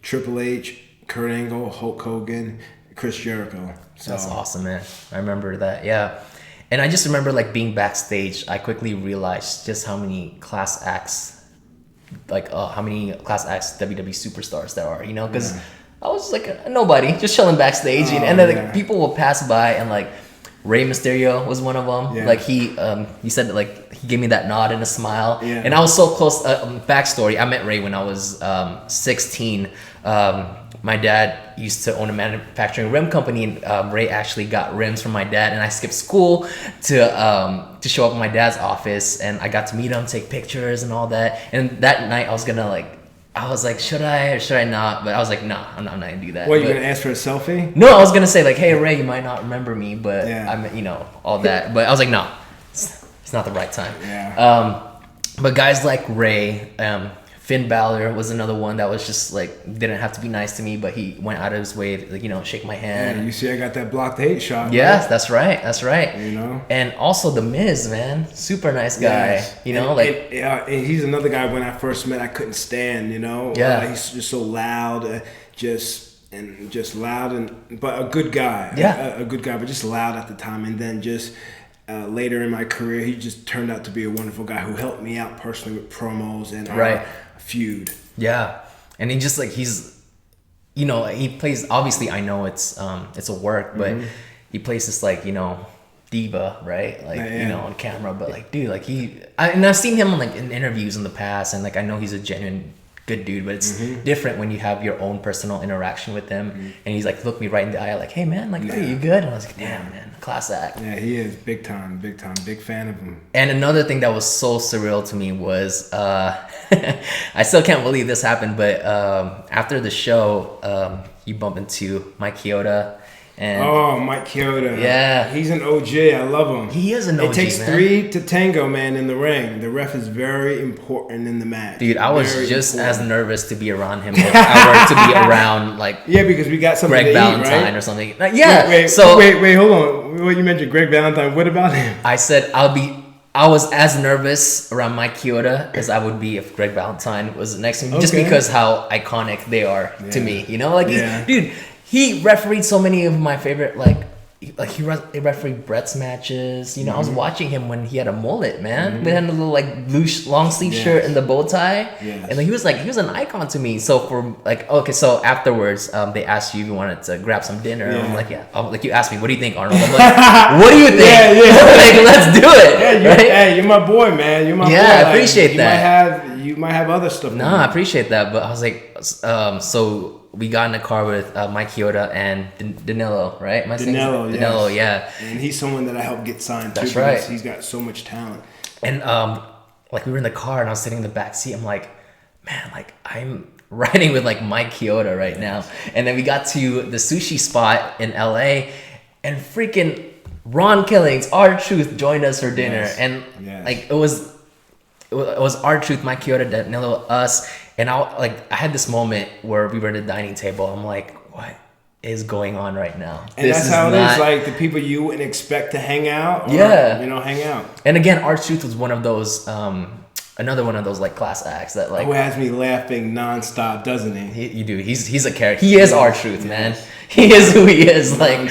Triple H, Kurt Angle, Hulk Hogan, Chris Jericho. So. That's awesome, man. I remember that. Yeah. And I just remember like being backstage, I quickly realized just how many class acts WWE superstars there are, you know, because I was like a nobody, just chilling backstage, and then like, people will pass by, and like Rey Mysterio was one of them. Yeah. Like he said that, like he gave me that nod and a smile, Yeah. and I was so close. Backstory: I met Rey when I was 16. My dad used to own a manufacturing rim company, and Ray actually got rims from my dad, and I skipped school to show up in my dad's office, and I got to meet him, take pictures and all that. And that night I was like, should I or should I not? But I was like, nah, I'm not gonna do that. What, you gonna ask for a selfie? No, I was gonna say like, hey Ray, you might not remember me, but I'm, you know, all that. But I was like, no, it's not the right time. Yeah. But guys like Ray, Finn Balor was another one that was just like, didn't have to be nice to me, but he went out of his way to, like, you know, shake my hand. Yeah, you see I got that blocked hate shot. Yeah, right? that's right. You know? And also The Miz, man. Super nice guy. Yes. You know, and he's another guy when I first met I couldn't stand, you know? Yeah. He's just so loud, just loud, but a good guy. Yeah. A good guy, but just loud at the time. And then just later in my career, he just turned out to be a wonderful guy who helped me out personally with promos and our feud. Yeah. And he just like, he's, you know, he plays, obviously I know it's a work, but he plays this like, you know, diva, right? Like, you know, on camera, but like, dude, like and I've seen him like in interviews in the past, and like, I know he's a genuine good dude, but it's different when you have your own personal interaction with him, and he's like, looked me right in the eye, like, hey man, like, hey, you good? And I was like, damn, man, class act. Yeah, he is big time, big fan of him. And another thing that was so surreal to me was, I still can't believe this happened, but after the show, you bump into Mike Chioda. And Mike Chioda. Yeah. He's an OG. I love him. He is an OG, It takes man. 3 to tango, man, in the ring. The ref is very important in the match. Dude, I was just as nervous to be around him if I were to be around, like, yeah, because we got something Greg to Valentine eat, right? or something. Like, yeah. Wait, hold on. What you mentioned Greg Valentine. What about him? I said I was as nervous around Mike Chioda as I would be if Greg Valentine was next to me, just because how iconic they are to me. You know, like, dude, he refereed so many of my favorite, like he refereed Brett's matches. You know, I was watching him when he had a mullet, man. They had a little like loose long sleeve shirt and the bow tie, and he was an icon to me. So for like, okay, so afterwards, they asked you if you wanted to grab some dinner. And I'm like, like you asked me, what do you think, Arnold? I'm like, what do you think? Like, let's do it. Yeah, hey, you're my boy, man. You're my boy. Yeah, I appreciate that. You might have other stuff. No, I appreciate that, but I was like, so we got in the car with Mike Chioda and Danilo, right? Danilo, yeah. And he's someone that I helped get signed too. That's right. Because he's got so much talent. And like we were in the car and I was sitting in the back seat. I'm like, man, like I'm riding with like Mike Chioda right now. And then we got to the sushi spot in LA, and freaking Ron Killings, R-Truth joined us for dinner, Yes. and Yes. like it was R-Truth, Mike Chioda, Danilo, us, and I had this moment where we were at the dining table. I'm like, what is going on right now? And that's how it is. Like the people you wouldn't expect to hang out. Hang out. And again, R-Truth was one of those, another one of those like class acts that like who has me laughing nonstop, doesn't he? you do. He's a character. He is R-Truth, man. He is who he is. Like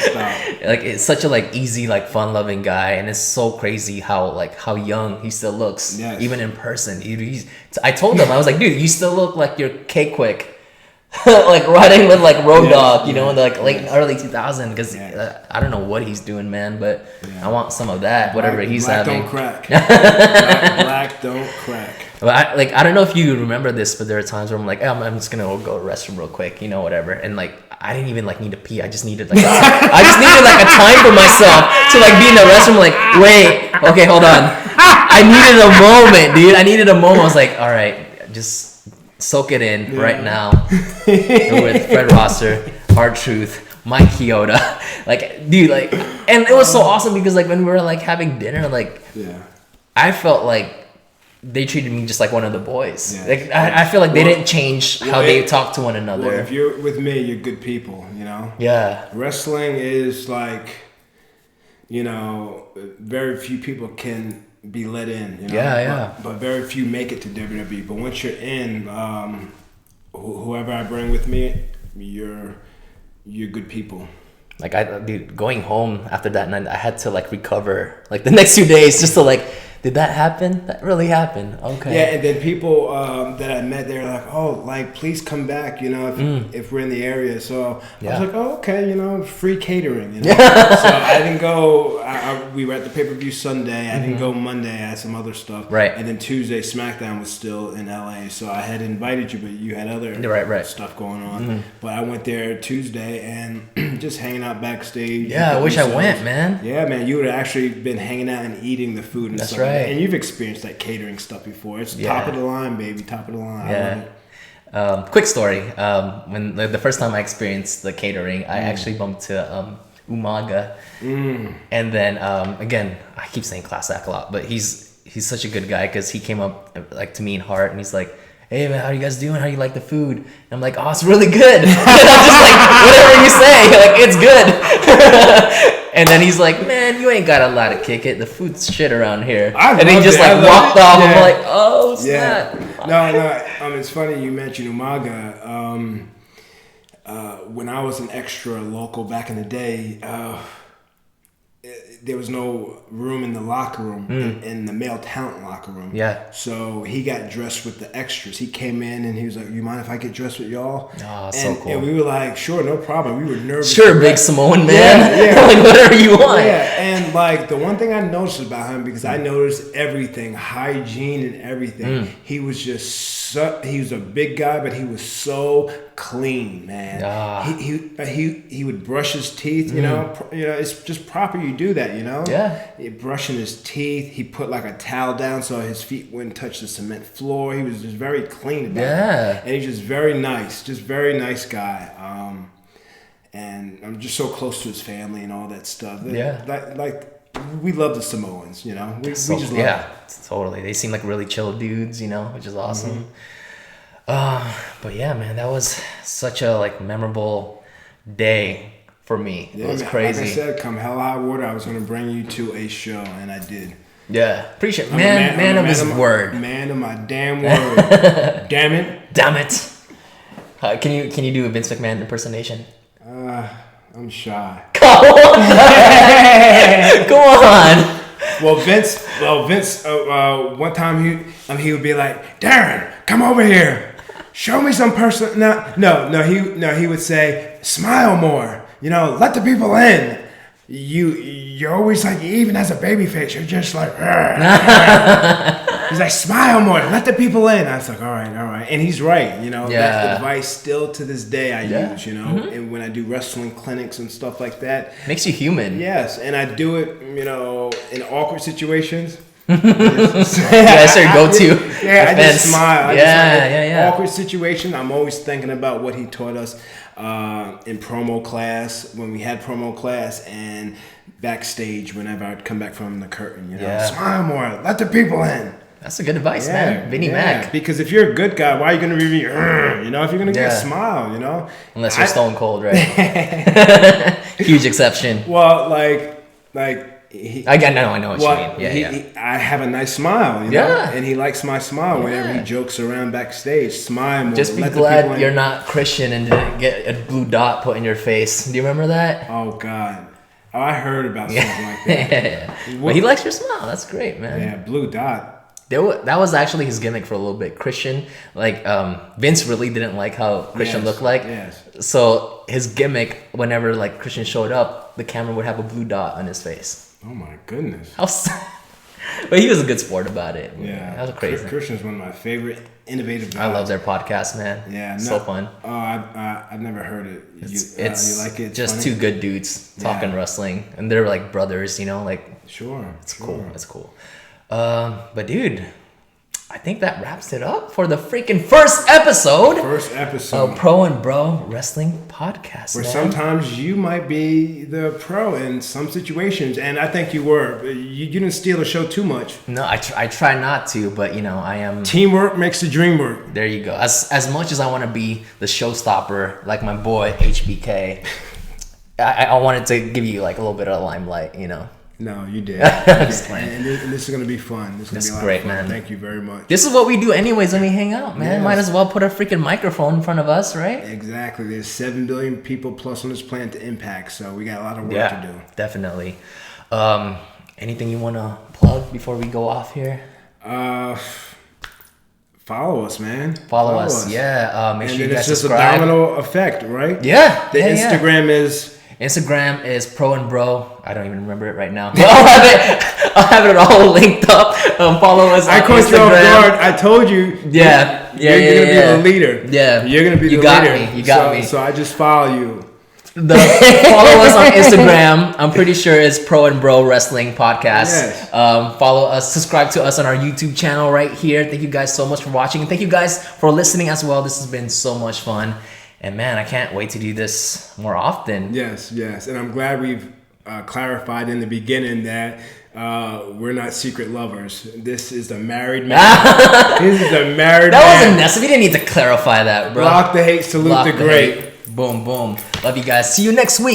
it's such a like easy, like fun loving guy, and it's so crazy how young he still looks, even in person. I told him, I was like, dude, you still look like you're K-Quick. Like riding with like Road Dogg, in the like late early 2000s, because I don't know what he's doing, man, but I want some of that, whatever he's having. Don't crack. Black don't crack. But I don't know if you remember this, but there are times where I'm like, oh, I'm just gonna go to the restroom real quick, whatever, and like I didn't even like need to pee. I just needed like a time for myself to like be in the restroom. Like, wait, okay, hold on. I needed a moment, dude. I was like, all right, just soak it in right now. We're with Fred Rosser, R-Truth, Mike Chioda, like, dude, like, and it was so awesome because like when we were like having dinner, like, I felt like they treated me just like one of the boys. Like I feel like they didn't change how they talk to one another. Well, if you're with me, you're good people, Yeah. Wrestling is like, very few people can be let in, But very few make it to WWE. But once you're in, whoever I bring with me, you're good people. Like going home after that night, I had to like recover like the next 2 days just to like, did that happen? That really happened. Okay. Yeah, and then people that I met, they're like, oh, like, please come back, if we're in the area. So I was like, oh, okay, free catering. So I didn't go. We were at the pay-per-view Sunday. I didn't go Monday. I had some other stuff. Right. And then Tuesday, SmackDown was still in LA. So I had invited you, but you had other stuff going on. But I went there Tuesday and just hanging out backstage. Yeah, I wish I went, man. Yeah, man. You would have actually been hanging out and eating the food and That's stuff. right. And you've experienced that catering stuff before. It's top of the line, baby. Top of the line. Yeah. Quick story. When the first time I experienced the catering, I actually bumped to Umaga, and then again, I keep saying class act a lot, but he's such a good guy because he came up like to me in Heart, and he's like, hey man, how you guys doing? How you like the food? And I'm like, oh, it's really good. And I'm just like, whatever you say, like it's good. And then he's like, man, you ain't got a lot to kick it. The food's shit around here. And he just like walked off. I'm like, oh snap. No. It's funny you mentioned Umaga. When I was an extra local back in the day, there was no room in the locker room, in the male talent locker room. Yeah. So he got dressed with the extras. He came in and he was like, you mind if I get dressed with y'all? Oh, so cool. And we were like, sure, no problem. We were nervous. Sure, big Samoan man. Yeah. Like whatever you want. Yeah, and like the one thing I noticed about him, because I noticed everything, hygiene and everything, he was just he was a big guy, but he was so clean, man. He would brush his teeth, it's just proper you do that, Yeah. He brushing his teeth. He put like a towel down so his feet wouldn't touch the cement floor. He was just very clean about it. And he's just very nice guy. And I'm just so close to his family and all that stuff. Like we love the Samoans, we just love them. Totally. They seem like really chill dudes, which is awesome. But yeah, man, that was such a like memorable day for me. It was crazy. Like I said, come hell or high water, I was going to bring you to a show, and I did. Yeah, appreciate it. Man of his word. Man of my damn word. Damn it. Can you do a Vince McMahon impersonation? I'm shy. Come on. Well, Vince. One time he would be like, Darren, come over here. Show me some person. No. He would say, smile more. Let the people in. You're always like, even as a baby face, you're just like, he's like, smile more, let the people in. I was like, all right. And he's right, That's advice still to this day I use, and when I do wrestling clinics and stuff like that. Makes you human. Yes, and I do it, in awkward situations. That's your go-to. Yeah, I defense. just smile. Yeah. Awkward situation. I'm always thinking about what he taught us in promo class, when we had promo class, and backstage whenever I'd come back from the curtain. Smile more. Let the people in. That's a good advice, man. Vinnie Mac. Because if you're a good guy, why are you going to be, if you're going to get a smile, Unless you're stone cold, right? Huge exception. Well, like. I know what you mean. I have a nice smile, and he likes my smile whenever he jokes around backstage. Smile more. Just be glad you're not Christian and didn't get a blue dot put in your face. Do you remember that? Oh, God. Oh, I heard about something like that. But he likes your smile. That's great, man. Yeah, blue dot. That was actually his gimmick for a little bit. Christian, Vince really didn't like how Christian looked like. Yes. So his gimmick, whenever Christian showed up, the camera would have a blue dot on his face. Oh my goodness. But he was a good sport about it. Yeah. That was crazy. Christian's one of my favorite innovative guys. I love their podcast, man. Yeah. So fun. Oh, I've never heard it. It's you like it? just funny? two good dudes talking wrestling. And they're like brothers, Sure. It's cool. It's cool. But dude, I think that wraps it up for the freaking first episode of Pro and Bro Wrestling Podcast. Where sometimes you might be the pro in some situations, and I think you were. You didn't steal the show too much. No, I try not to, but I am. Teamwork makes the dream work. There you go. As much as I want to be the showstopper, like my boy HBK, I wanted to give you a little bit of limelight, No, you did. Just playing. And this is going to be fun. This is going to be a lot of fun. Man. Thank you very much. This is what we do anyways when we hang out, man. Yes. Might as well put a freaking microphone in front of us, right? Exactly. There's 7 billion people plus on this planet to impact, so we got a lot of work to do. Definitely. Anything you want to plug before we go off here? Follow us, man. Follow us. Yeah. Make sure you guys subscribe. It's just a domino effect, right? Yeah. The Instagram is... Instagram is Pro and Bro. I don't even remember it right now. I'll have it all linked up. Follow us on Instagram. I caught you off guard. I told you. Yeah. You're going to be the leader. Yeah. You're going to be the leader. You got me. So I just follow you. Follow us on Instagram. I'm pretty sure it's Pro and Bro Wrestling Podcast. Yes. Follow us. Subscribe to us on our YouTube channel right here. Thank you guys so much for watching. And thank you guys for listening as well. This has been so much fun. And man, I can't wait to do this more often. Yes. And I'm glad we've clarified in the beginning that we're not secret lovers. This is a married man. That wasn't necessary. We didn't need to clarify that, bro. Block the hate, salute the great. Boom, boom. Love you guys. See you next week.